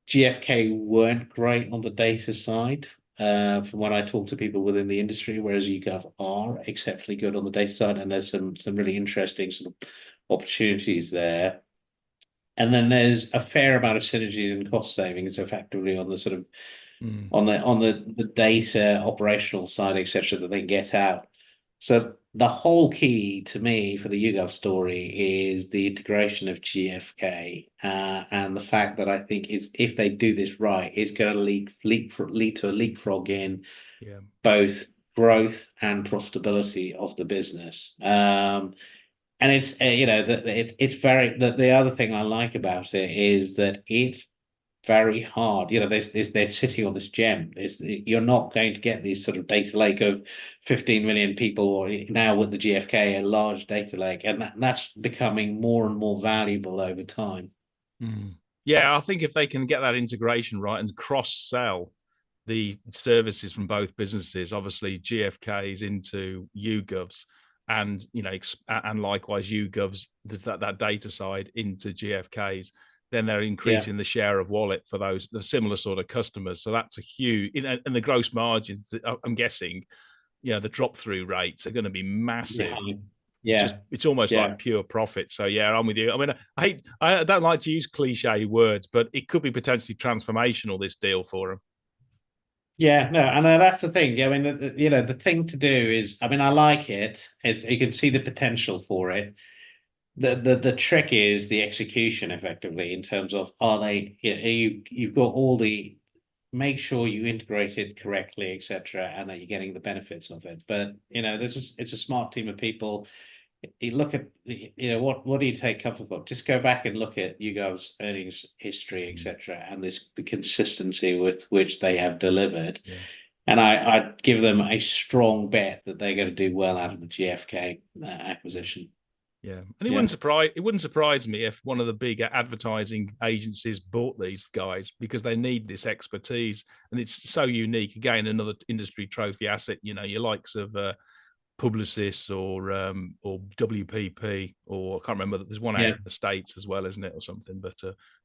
GfK weren't great on the data side, from when I talk to people within the industry, whereas YouGov are exceptionally good on the data side, and there's some really interesting sort of opportunities there. And then there's a fair amount of synergies and cost savings effectively on the sort of on the data operational side, etc., that they get out. So the whole key to me for the YouGov story is the integration of GfK, and the fact that I think if they do this right, it's going to lead to a leapfrog in both growth and profitability of the business. And it's it's very the other thing I like about it is that it's very hard. They're sitting on this gem. You're not going to get these sort of data lake of 15 million people, or now with the GfK, a large data lake, and that's becoming more and more valuable over time. Yeah, I think if they can get that integration right and cross-sell the services from both businesses, obviously GfK is into YouGov's, and and likewise YouGov's that data side into GfK's, then they're increasing the share of wallet for the similar sort of customers. So that's a huge, and the gross margins, I'm guessing, the drop through rates are going to be massive. It's almost like pure profit. So yeah, I'm with you. I mean, I don't like to use cliche words, but it could be potentially transformational, this deal for them. Yeah, no, and that's the thing. I mean, the thing to do is, I mean, I like it. You can see the potential for it. The trick is the execution, effectively, in terms of you've got all the, make sure you integrate it correctly, etc., and that you're getting the benefits of it. But it's a smart team of people. You look at what do you take comfort from? Just go back and look at YouGov's earnings history, etc., and the consistency with which they have delivered. And I'd give them a strong bet that they're going to do well out of the GfK acquisition. Yeah, and it wouldn't surprise me if one of the big advertising agencies bought these guys, because they need this expertise, and it's so unique. Again, another industry trophy asset. Your likes of Publicis or WPP, or I can't remember. There's one out in the States as well, isn't it, or something? But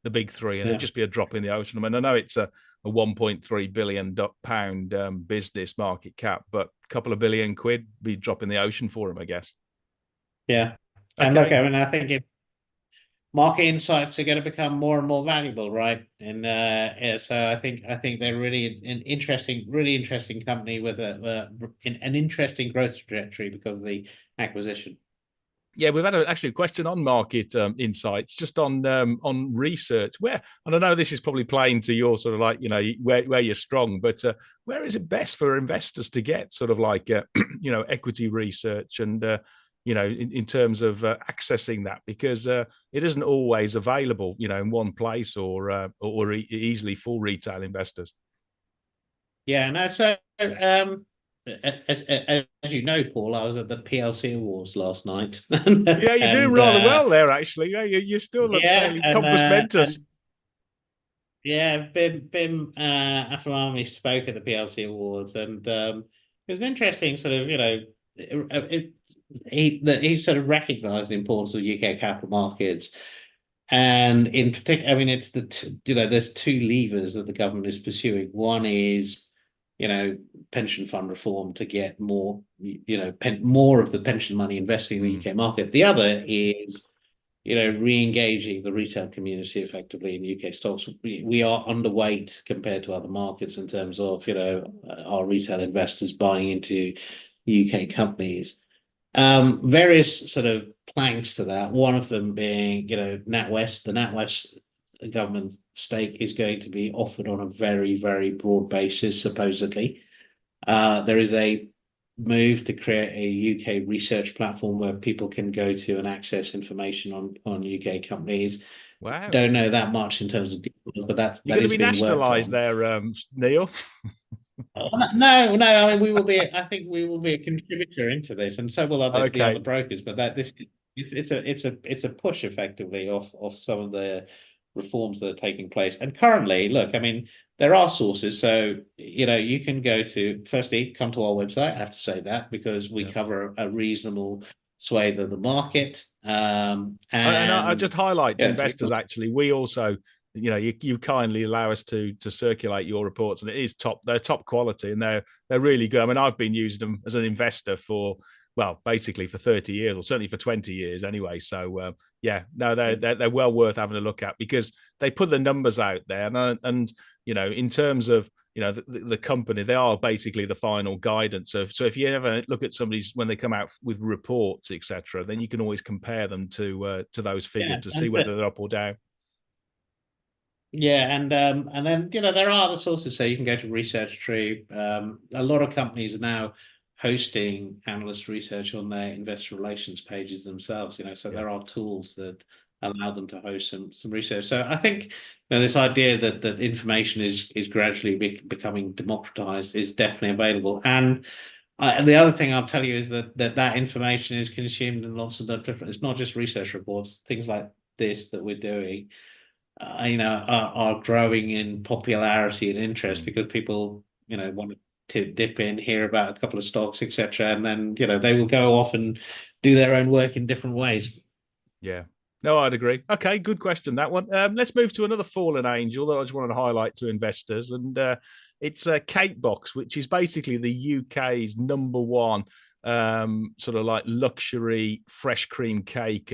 the big three, and it'd just be a drop in the ocean. I mean, I know it's a 1.3 billion pound business market cap, but a couple of billion quid be drop in the ocean for them, I guess. Yeah. And look, I mean, I think market insights are going to become more and more valuable, right? And so I think they're really an really interesting company with an interesting growth trajectory because of the acquisition. Yeah, we've had actually a question on market insights, just on research. And I know this is probably playing to your sort of like where you're strong, but where is it best for investors to get sort of like equity research and in terms of accessing that, because it isn't always available, in one place or easily for retail investors. Yeah, no, so as you know, Paul, I was at the PLC Awards last night. Yeah, you're doing and rather well there, actually. Yeah, you still look yeah, fairly compos mentis. and yeah, Bim Afamami spoke at the PLC Awards, and it was an interesting sort of, he sort of recognised the importance of UK capital markets. And in particular, I mean, it's there's two levers that the government is pursuing. One is, pension fund reform to get more, more of the pension money invested in the UK market. The other is, re-engaging the retail community effectively in UK stocks. We are underweight compared to other markets in terms of, our retail investors buying into UK companies. Various sort of planks to that. One of them being, NatWest. The NatWest government stake is going to be offered on a very, very broad basis, supposedly. There is a move to create a UK research platform where people can go to and access information on UK companies. Wow. Don't know that much in terms of details, but that You're going to is be being worked nationalised on. there, Neil. No. I mean, we will be. I think we will be a contributor into this, and so will the other brokers. But it's a push effectively off some of the reforms that are taking place. And currently, look, I mean, there are sources. So you can go to, firstly, come to our website. I have to say that because we cover a reasonable swathe of the market. And I just highlight to investors, actually, we also, you kindly allow us to circulate your reports, and they're top quality, and they're really good. I mean, I've been using them as an investor for, well, basically for 30 years, or certainly for 20 years anyway. So they're well worth having a look at, because they put the numbers out there, and in terms of the company, they are basically the final guidance. So if you ever look at somebody's, when they come out with reports, etc., then you can always compare them to those figures to see whether they're up or down. Yeah, and then there are other sources. So you can go to Research Tree. A lot of companies are now hosting analyst research on their investor relations pages themselves. So there are tools that allow them to host some research. So I think this idea that information is gradually becoming democratized is definitely available. And the other thing I'll tell you is that information is consumed in lots of different. It's not just research reports. Things like this that we're doing, are growing in popularity and interest because people, want to dip in, hear about a couple of stocks, etc., and then they will go off and do their own work in different ways. Yeah. No, I'd agree. Okay, good question, that one. Let's move to another fallen angel that I just wanted to highlight to investors, and it's Cake Box, which is basically the UK's number one sort of like luxury fresh cream cake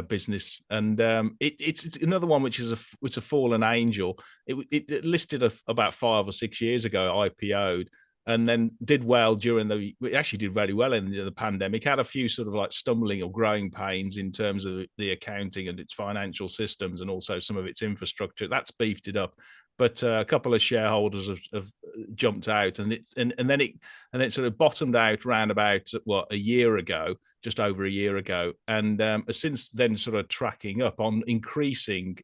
business, and it's another one which is a fallen angel. It listed about 5 or 6 years ago, IPO'd, and then did well it actually did very well in the pandemic. Had a few sort of like stumbling or growing pains in terms of the accounting and its financial systems, and also some of its infrastructure. That's beefed it up. But a couple of shareholders have jumped out, and then it sort of bottomed out around about a year ago, just over a year ago, and since then sort of tracking up on increasing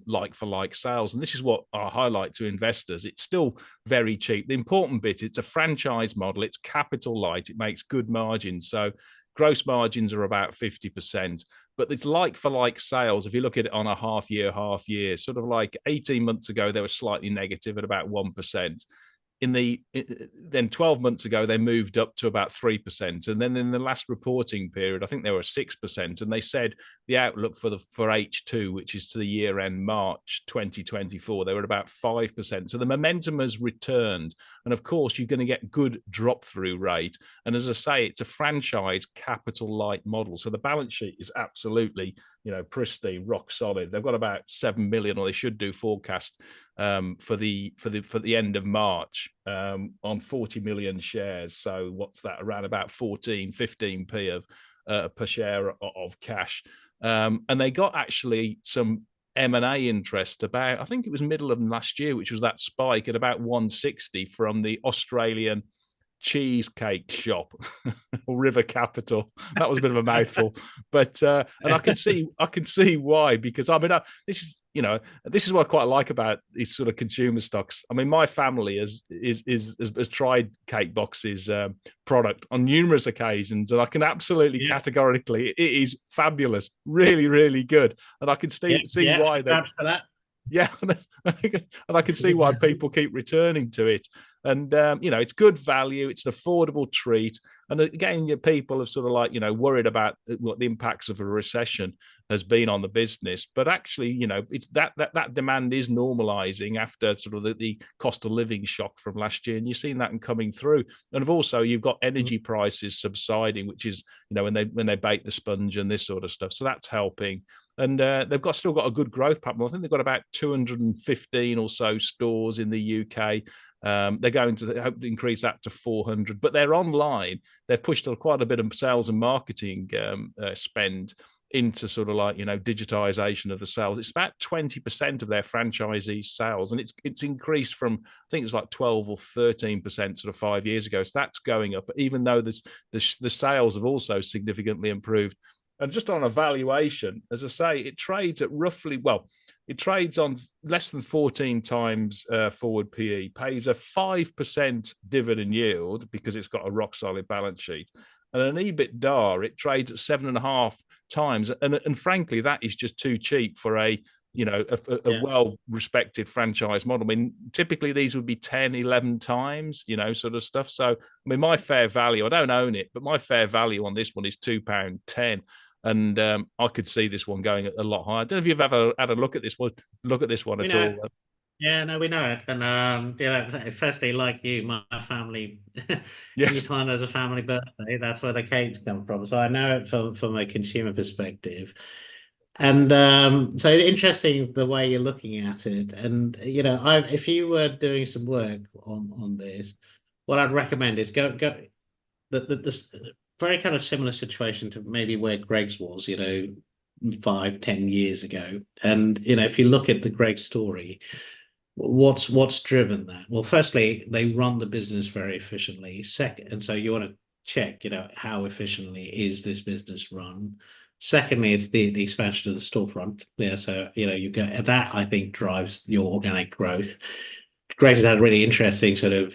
like for like sales. And this is what I highlight to investors. It's still very cheap. The important bit, it's a franchise model. It's capital light. It makes good margins. So gross margins are about 50%. But it's like for like sales. If you look at it on a half year, sort of like 18 months ago, they were slightly negative at about 1%. Then 12 months ago, they moved up to about 3%. And then in the last reporting period, I think they were 6%. And they said the outlook for H2, which is to the year end March 2024, they were about 5%. So the momentum has returned. And of course, you're going to get good drop through rate. And as I say, it's a franchise capital light model. So the balance sheet is absolutely, pristine, rock solid. They've got about 7 million, or they should do, forecast for the end of March on 40 million shares. So what's that? Around about 15p of per share of cash. And they got actually some M&A interest about, I think it was middle of last year, which was that spike at about 160 from the Australian cheesecake shop or River Capital. That was a bit of a mouthful, but and I can see why, because I mean this is, you know, this is what I quite like about these sort of consumer stocks. I mean, my family has tried Cake Box's product on numerous occasions, and I can absolutely categorically, it is fabulous, really, really good, and I can see why they. Yeah, and I can see why people keep returning to it. And you know, it's good value, it's an affordable treat. And again, people have sort of like, you know, worried about what the impacts of a recession has been on the business. But actually, you know, it's that demand is normalizing after sort of the cost of living shock from last year, and you're seeing that coming through. And also, you've got energy prices subsiding, which is, you know, when they bake the sponge and this sort of stuff. So that's helping. And they've still got a good growth platform. I think they've got about 215 or so stores in the UK. They're going to hope to increase that to 400, but they're online. They've pushed quite a bit of sales and marketing spend into sort of like, you know, digitization of the sales. It's about 20% of their franchisee sales, and it's increased from, I think it's like 12 or 13% sort of 5 years ago. So that's going up, even though the sales have also significantly improved. And just on a valuation, as I say, it trades at roughly, well, it trades on less than 14 times forward PE, pays a 5% dividend yield because it's got a rock solid balance sheet. And an EBITDA, it trades at 7.5 times. And frankly, that is just too cheap for a well-respected franchise model. I mean, typically these would be 10, 11 times, you know, sort of stuff. So, I mean, my fair value, I don't own it, but my fair value on this one is £2.10. And I could see this one going a lot higher. I don't know if you've ever had a look at this one at all. Yeah, no, we know it. And firstly, like you, my family, yes. anytime there's a family birthday, that's where the cakes come from. So I know it from a consumer perspective. And so interesting the way you're looking at it. And you know, if you were doing some work on this, what I'd recommend is go this very kind of similar situation to maybe where Greg's was, you know, 5-10 years ago. And you know, if you look at the Greg story, what's driven that? Well, firstly, they run the business very efficiently. Second, and so you want to check, you know, how efficiently is this business run. Secondly, it's the expansion of the storefront. Yeah, so you know, you get that, I think, drives your organic growth. Greg has had a really interesting sort of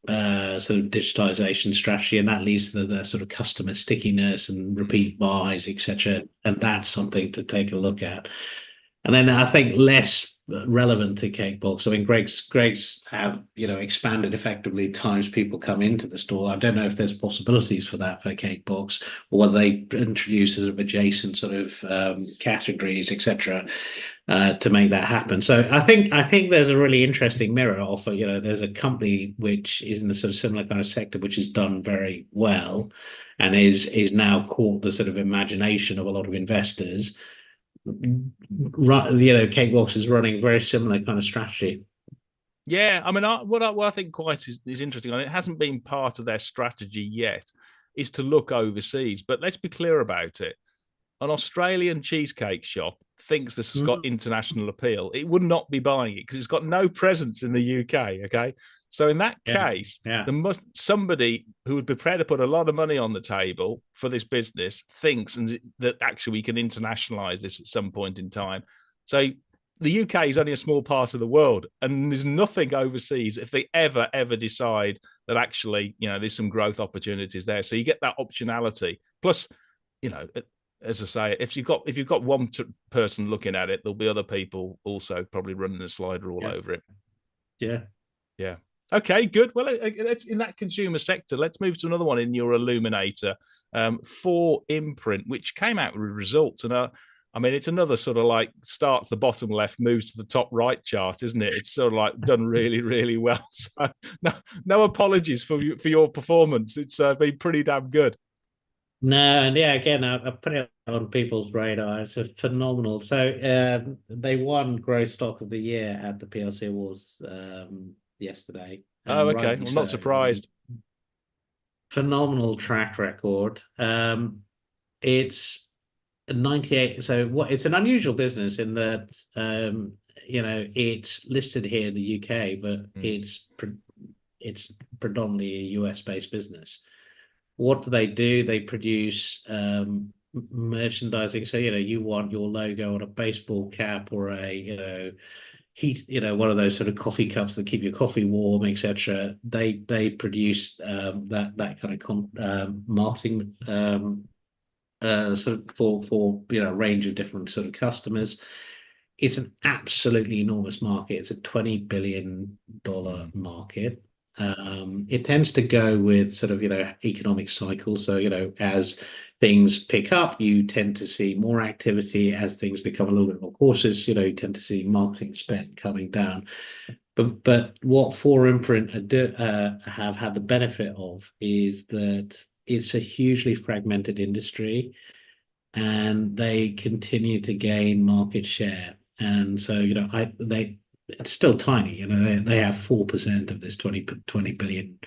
digitization strategy, and that leads to the sort of customer stickiness and repeat buys, etc. And that's something to take a look at. And then I think less relevant to Cake Box. I mean, Greg's have, you know, expanded effectively times people come into the store. I don't know if there's possibilities for that for Cake Box, or whether they introduce sort of adjacent sort of categories, etc. To make that happen. So I think there's a really interesting mirror offer. You know, there's a company which is in the sort of similar kind of sector, which has done very well, and is now caught the sort of imagination of a lot of investors. You know, Cake Box is running a very similar kind of strategy. Yeah, I mean, what I think quite is interesting, and it hasn't been part of their strategy yet, is to look overseas. But let's be clear about it. An Australian cheesecake shop thinks this has got international appeal. It would not be buying it because it's got no presence in the UK. Okay, so in that case, there must somebody who would be prepared to put a lot of money on the table for this business thinks that actually we can internationalize this at some point in time. So the UK is only a small part of the world, and there's nothing overseas if they ever decide that actually, you know, there's some growth opportunities there. So you get that optionality. Plus, you know, as I say, if you've got one person looking at it, there'll be other people also probably running the slider all over it. Yeah. Okay, good. Well, it's in that consumer sector. Let's move to another one in your Illuminator, for Imprint, which came out with results. And I mean, it's another sort of like starts the bottom left, moves to the top right chart, isn't it? It's sort of like done really, really well. So no apologies for your performance. It's been pretty damn good. No, and yeah, again, I put it on people's radar. It's a phenomenal. So they won Growth Stock of the Year at the PLC Awards yesterday. Oh, okay. I'm not surprised. Phenomenal track record. It's 98. So it's an unusual business in that you know, it's listed here in the UK, but it's it's predominantly a US-based business. What do? They produce merchandising. So, you want your logo on a baseball cap or a, one of those sort of coffee cups that keep your coffee warm, etc. They produce that kind of marketing sort of for a range of different sort of customers. It's an absolutely enormous market. It's a $20 billion market. It tends to go with sort of, economic cycles. So, as things pick up, you tend to see more activity. As things become a little bit more cautious, you tend to see marketing spend coming down. But what 4imprint have had the benefit of is that it's a hugely fragmented industry, and they continue to gain market share. And so, it's still tiny. They have 4% of this 20 billion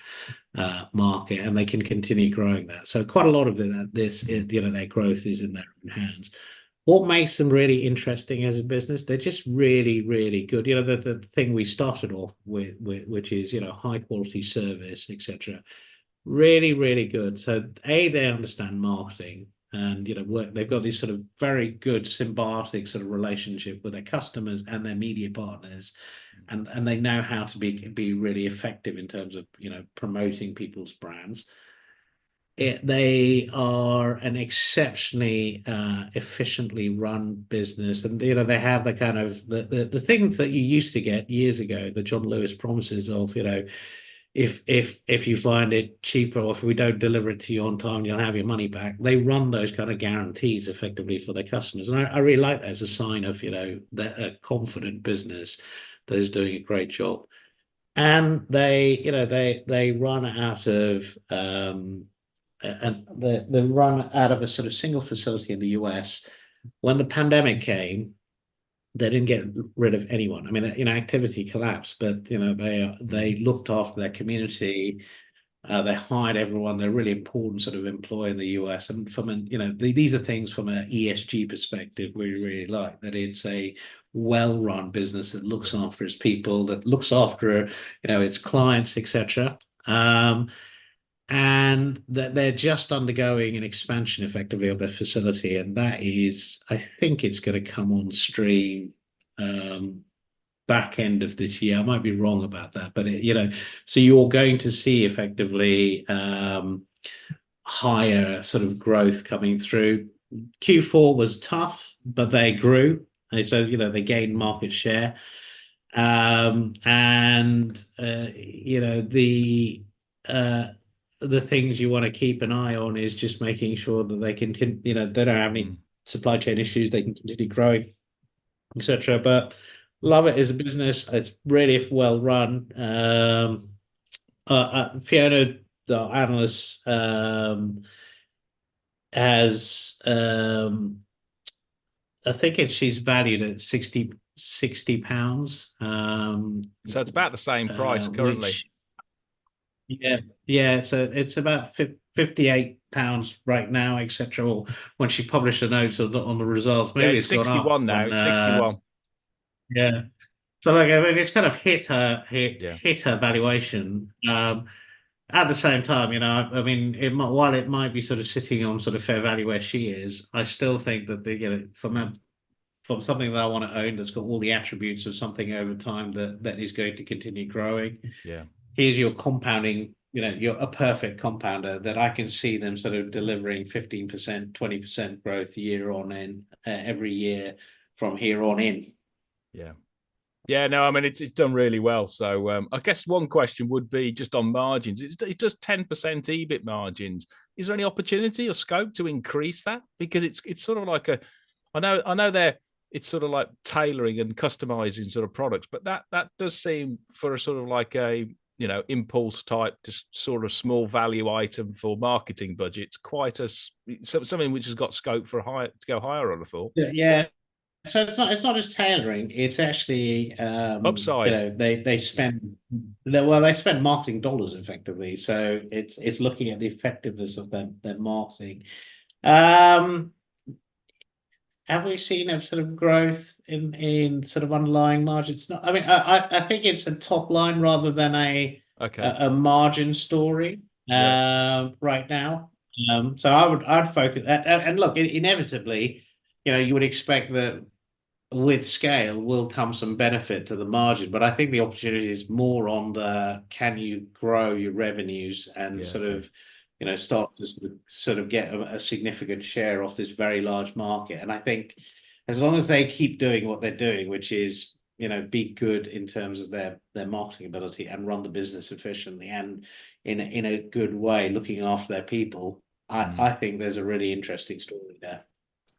market, and they can continue growing that. So quite a lot of their growth is in their own hands. What makes them really interesting as a business? They're just really, really good. The thing we started off with, which is, high quality service, etc. Really, really good. So they understand marketing, and they've got this sort of very good symbiotic sort of relationship with their customers and their media partners, and they know how to be really effective in terms of promoting people's brands. They are an exceptionally efficiently run business, and they have the kind of the things that you used to get years ago, the John Lewis promises of if you find it cheaper, or if we don't deliver it to you on time, you'll have your money back. They run those kind of guarantees effectively for their customers, and I really like that as a sign of a confident business that is doing a great job. And they run out of they run out of a sort of single facility in the US. When the pandemic came, they didn't get rid of anyone. I mean, activity collapsed, but they looked after their community. They hired everyone. They're a really important sort of employer in the US. And these are things from an ESG perspective we really like, that it's a well-run business that looks after its people, that looks after its clients, etc. And that they're just undergoing an expansion effectively of their facility, and that is, I think it's going to come on stream back end of this year. I might be wrong about that, but so you're going to see effectively higher sort of growth coming through. Q4 was tough, but they grew, and so they gained market share. The things you want to keep an eye on is just making sure that they continue, they don't have any supply chain issues, they can continue growing, etc. But love it as a business. It's really well run. Fiona, the analyst, has I think she's valued at 60 pounds. So it's about the same price currently. Yeah. So it's about 58 pounds right now, etc. Or when she published a note on the results, maybe it's gone 61 up now. It's 61. Yeah. So it's kind of hit her valuation. At the same time, while it might be sort of sitting on sort of fair value where she is, I still think that from something that I want to own that's got all the attributes of something over time that is going to continue growing. Yeah. Here's your compounding, you're a perfect compounder that I can see them sort of delivering 15%, 20% growth year on in every year from here on in. Yeah. Yeah, no, it's done really well. So I guess one question would be just on margins. It's just 10% EBIT margins. Is there any opportunity or scope to increase that? Because it's sort of like I know it's sort of like tailoring and customizing sort of products, but that does seem for a sort of like a impulse type, just sort of small value item for marketing budgets, quite something which has got scope for to go higher on, I thought. Yeah. So it's not just tailoring, it's actually upside. They spend marketing dollars effectively. So it's looking at the effectiveness of their marketing. Have we seen a sort of growth in sort of underlying margins? No, I think it's a top line rather than a Okay. a margin story Yeah. right now. So I'd focus and look, inevitably, you would expect that with scale will come some benefit to the margin, but I think the opportunity is more on the can you grow your revenues and Yeah. sort Okay. of, start to sort of get a significant share of this very large market. And I think as long as they keep doing what they're doing, which is, be good in terms of their marketing ability and run the business efficiently and in a good way, looking after their people, Mm. I think there's a really interesting story there.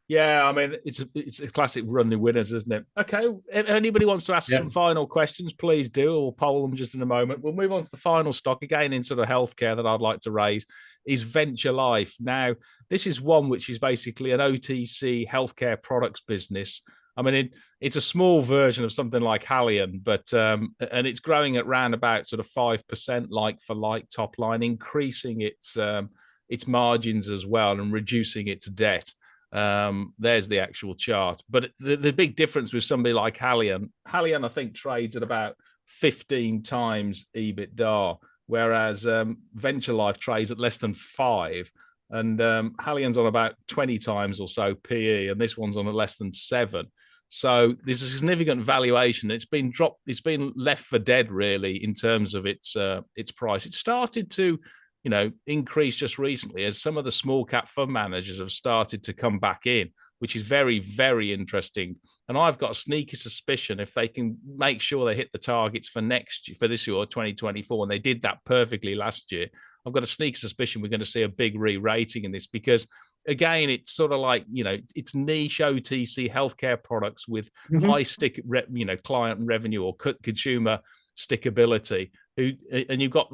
Yeah, I mean it's a classic run the winners, isn't it? Okay, if anybody wants to ask some Yep. final questions, please do. We'll poll them just in a moment. We'll move on to the final stock again in sort of healthcare that I'd like to raise is Venture Life. Now, this is one which is basically an OTC healthcare products business. I mean, it's a small version of something like Halion, but and it's growing at round about sort of 5% like for like top line, increasing its margins as well and reducing its debt. There's the actual chart. But the big difference with somebody like Halion, I think trades at about 15 times EBITDA, whereas Venture Life trades at less than 5. And Halion's on about 20 times or so PE, and this one's on a less than 7. So there's a significant valuation. It's been dropped. It's been left for dead, really, in terms of its price. It started to increase just recently as some of the small cap fund managers have started to come back in, which is very, very interesting. And I've got a sneaky suspicion if they can make sure they hit the targets for next year, for this year, 2024, and they did that perfectly last year, I've got a sneaky suspicion we're going to see a big re-rating in this because, again, it's sort of like, it's niche OTC healthcare products with high client revenue or consumer stickability, and you've got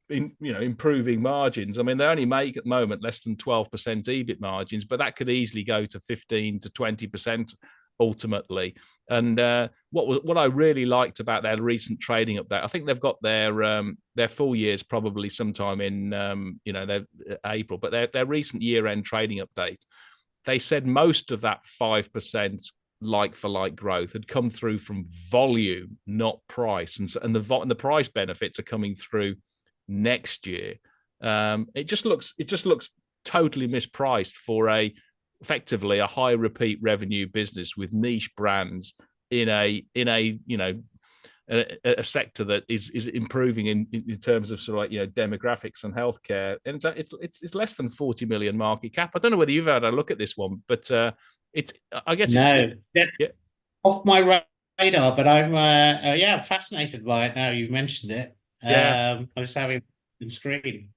improving margins. I mean, they only make at the moment less than 12% EBIT margins, but that could easily go to 15 to 20% ultimately. And what I really liked about their recent trading update, I think they've got their full years probably sometime in their April, but their recent year-end trading update, they said most of that 5% like for like growth had come through from volume, not price, and the price benefits are coming through next year. It just looks totally mispriced for effectively a high repeat revenue business with niche brands in a sector that is improving in terms of sort of like demographics and healthcare, and it's less than 40 million market cap. I don't know whether you've had a look at this one, but it's I guess it's No, that's yeah. off my radar, but I'm yeah, fascinated by it now you've mentioned it. Yeah, I was having on screen.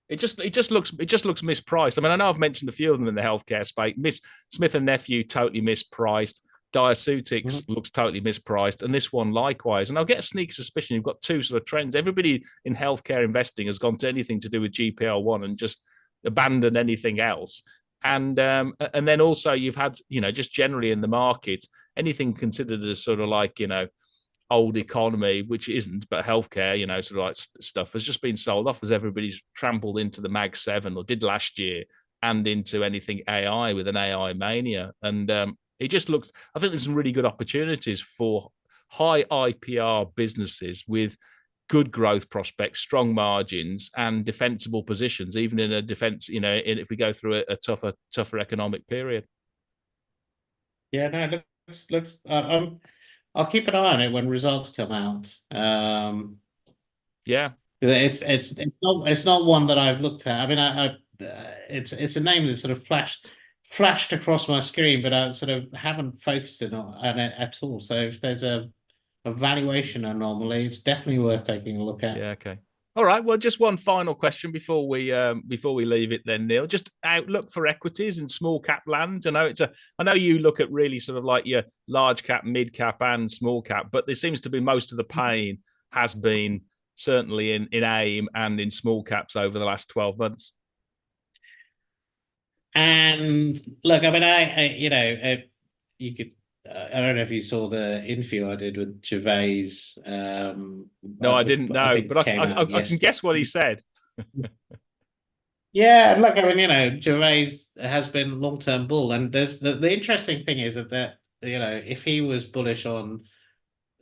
it just looks mispriced. I mean, I know I've mentioned a few of them in the healthcare space. Smith+Nephew totally mispriced. Diaceutics Mhm. looks totally mispriced, and this one likewise. And I'll get a sneak suspicion you've got two sort of trends. Everybody in healthcare investing has gone to anything to do with GPL1 and just abandoned anything else. And then also you've had just generally in the market anything considered as sort of like old economy, which isn't, but healthcare, sort of like stuff has just been sold off as everybody's trampled into the Mag 7 or did last year and into anything AI with an AI mania. And it just looks, I think there's some really good opportunities for high IPR businesses with good growth prospects, strong margins, and defensible positions, even in a defense, if we go through a tougher economic period. Yeah, no, looks. I'll keep an eye on it when results come out. Yeah. It's not one that I've looked at. I mean, it's a name that sort of flashed across my screen, but I sort of haven't focused on it at all. So if there's a valuation anomaly, it's definitely worth taking a look at. Yeah. Okay. All right. Well, just one final question before we leave it, then, Neil. Just outlook for equities in small cap land. I know you look at really sort of like your large cap, mid cap, and small cap, but there seems to be most of the pain has been certainly in AIM and in small caps over the last 12 months. And look, I mean, you could. I don't know if you saw the interview I did with Gervais, No, I which didn't I know, think but came out I can yesterday. guess what he said. Yeah, look, I mean, Gervais has been long-term bull, and there's the interesting thing is that if he was bullish on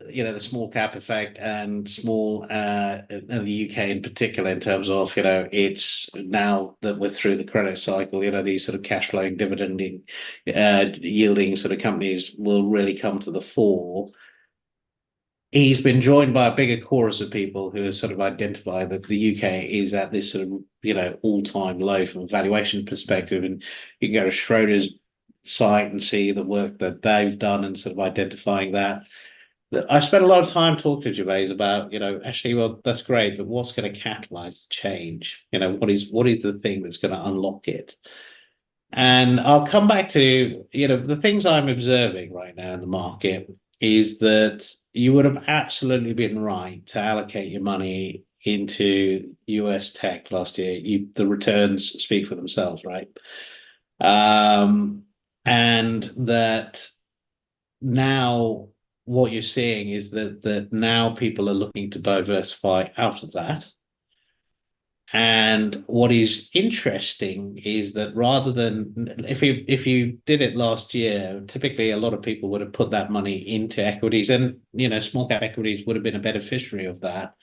the small cap effect and in the UK in particular, in terms of, it's now that we're through the credit cycle, these sort of cash flowing dividending, yielding sort of companies will really come to the fore. He's been joined by a bigger chorus of people who have sort of identified that the UK is at this sort of, all-time low from a valuation perspective. And you can go to Schroders site and see the work that they've done and sort of identifying that. I spent a lot of time talking to Gervais about, actually, well, that's great, but what's going to catalyze the change? What is the thing that's going to unlock it? And I'll come back to, the things I'm observing right now in the market is that you would have absolutely been right to allocate your money into US tech last year. The returns speak for themselves, right? And that now what you're seeing is that now people are looking to diversify out of that. And what is interesting is that rather than if you did it last year, typically a lot of people would have put that money into equities, and small cap equities would have been a beneficiary of that.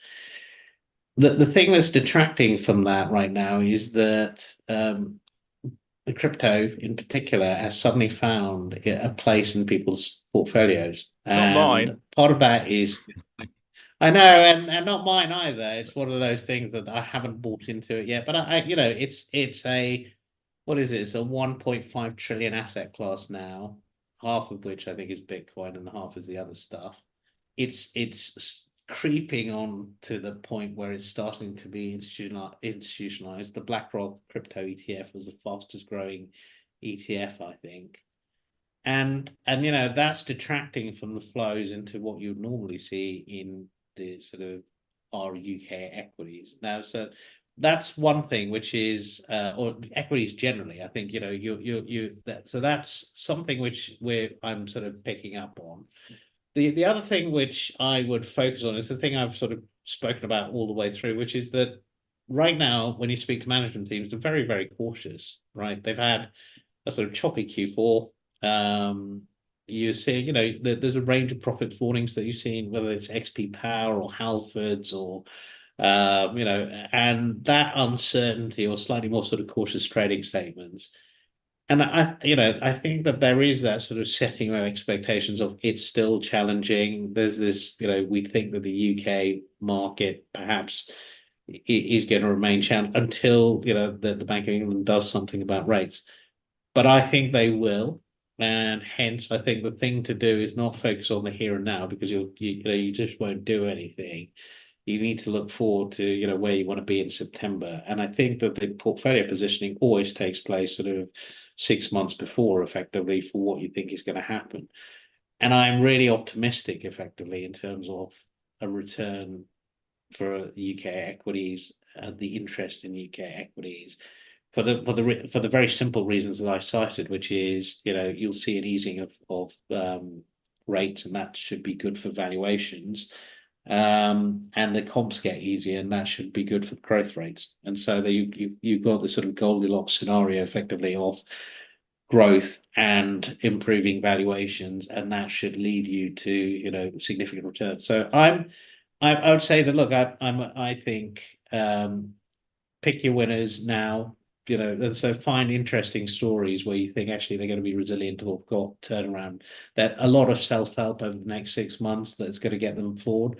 The thing that's detracting from that right now is that the crypto in particular has suddenly found a place in people's portfolios. Not mine. Part of that is, I know, and not mine either. It's one of those things that I haven't bought into it yet. But it's a, what is it? It's a 1.5 trillion asset class now, half of which I think is Bitcoin and half is the other stuff. It's creeping on to the point where it's starting to be institutionalized. The BlackRock crypto ETF was the fastest growing ETF, I think. And that's detracting from the flows into what you'd normally see in the sort of our UK equities. Now, so that's one thing, which is or equities generally. I think so that's something which I'm sort of picking up on. The other thing which I would focus on is the thing I've sort of spoken about all the way through, which is that right now, when you speak to management teams, they're very, very cautious, right? They've had a sort of choppy Q4. You see, there's a range of profit warnings that you've seen, whether it's XP Power or Halfords or, and that uncertainty or slightly more sort of cautious trading statements. And I think that there is that sort of setting of expectations of it's still challenging. There's this, we think that the UK market perhaps is going to remain challenged until, the Bank of England does something about rates. But I think they will. And hence, I think the thing to do is not focus on the here and now, because you just won't do anything. You need to look forward to, where you want to be in September. And I think that the portfolio positioning always takes place sort of 6 months before, effectively, for what you think is going to happen. And I'm really optimistic, effectively, in terms of a return for UK equities, the interest in UK equities, for the very simple reasons that I cited, which is, you'll see an easing of rates, and that should be good for valuations. And the comps get easier, and that should be good for growth rates. And so you've got this sort of Goldilocks scenario, effectively, of growth and improving valuations, and that should lead you to significant returns. So I would say that, look, I think pick your winners now. And so find interesting stories where you think actually they're going to be resilient or got turnaround. That a lot of self-help over the next 6 months that's going to get them forward.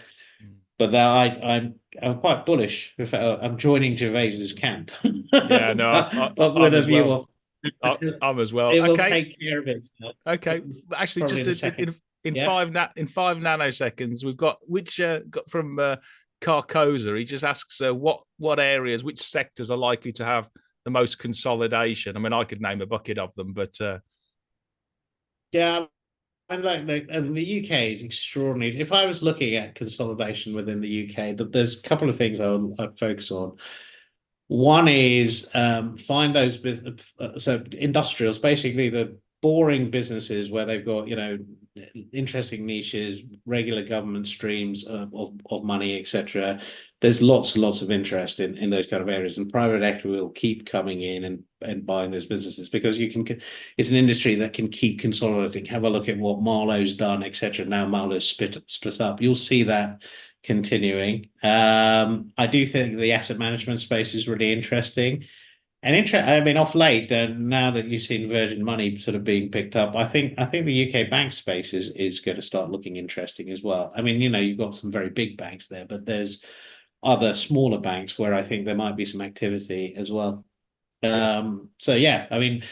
But I'm quite bullish. I'm joining Gervais's camp. Yeah, no, but with a view of I'm as well. It will take care of it. Okay, actually, just in 5 nanoseconds, we've got from Carcosa. He just asks what areas, which sectors are likely to have the most consolidation. I mean, I could name a bucket of them, but yeah, and the UK is extraordinary. If I was looking at consolidation within the UK, there's a couple of things I'd focus on. One is find those so industrials, basically the boring businesses where they've got interesting niches, regular government streams of money, etc. There's lots and lots of interest in those kind of areas, and private equity will keep coming in and buying those businesses because it's an industry that can keep consolidating. Have a look at what Marlowe's done, etc. Now Marlowe's split up. You'll see that continuing. I do think the asset management space is really interesting. And I mean, off late, now that you've seen Virgin Money sort of being picked up, I think the UK bank space is going to start looking interesting as well. I mean, you've got some very big banks there, but there's other smaller banks where I think there might be some activity as well. So yeah, I mean,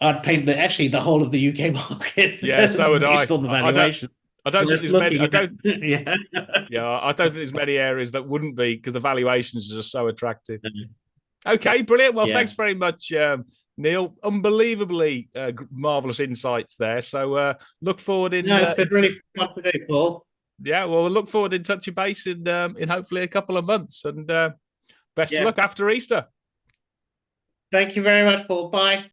I'd paint the whole of the UK market. Yeah, so would I. Based on the valuation. I don't think there's many. I don't. Yeah. Yeah, I don't think there's many areas that wouldn't be because the valuations are just so attractive. Okay, brilliant. Well, thanks very much, Neil. Unbelievably marvelous insights there. So look forward in. No, it's been really fun to do, Paul. Yeah, well, we'll look forward in touching base in hopefully a couple of months. And best of luck after Easter. Thank you very much, Paul. Bye.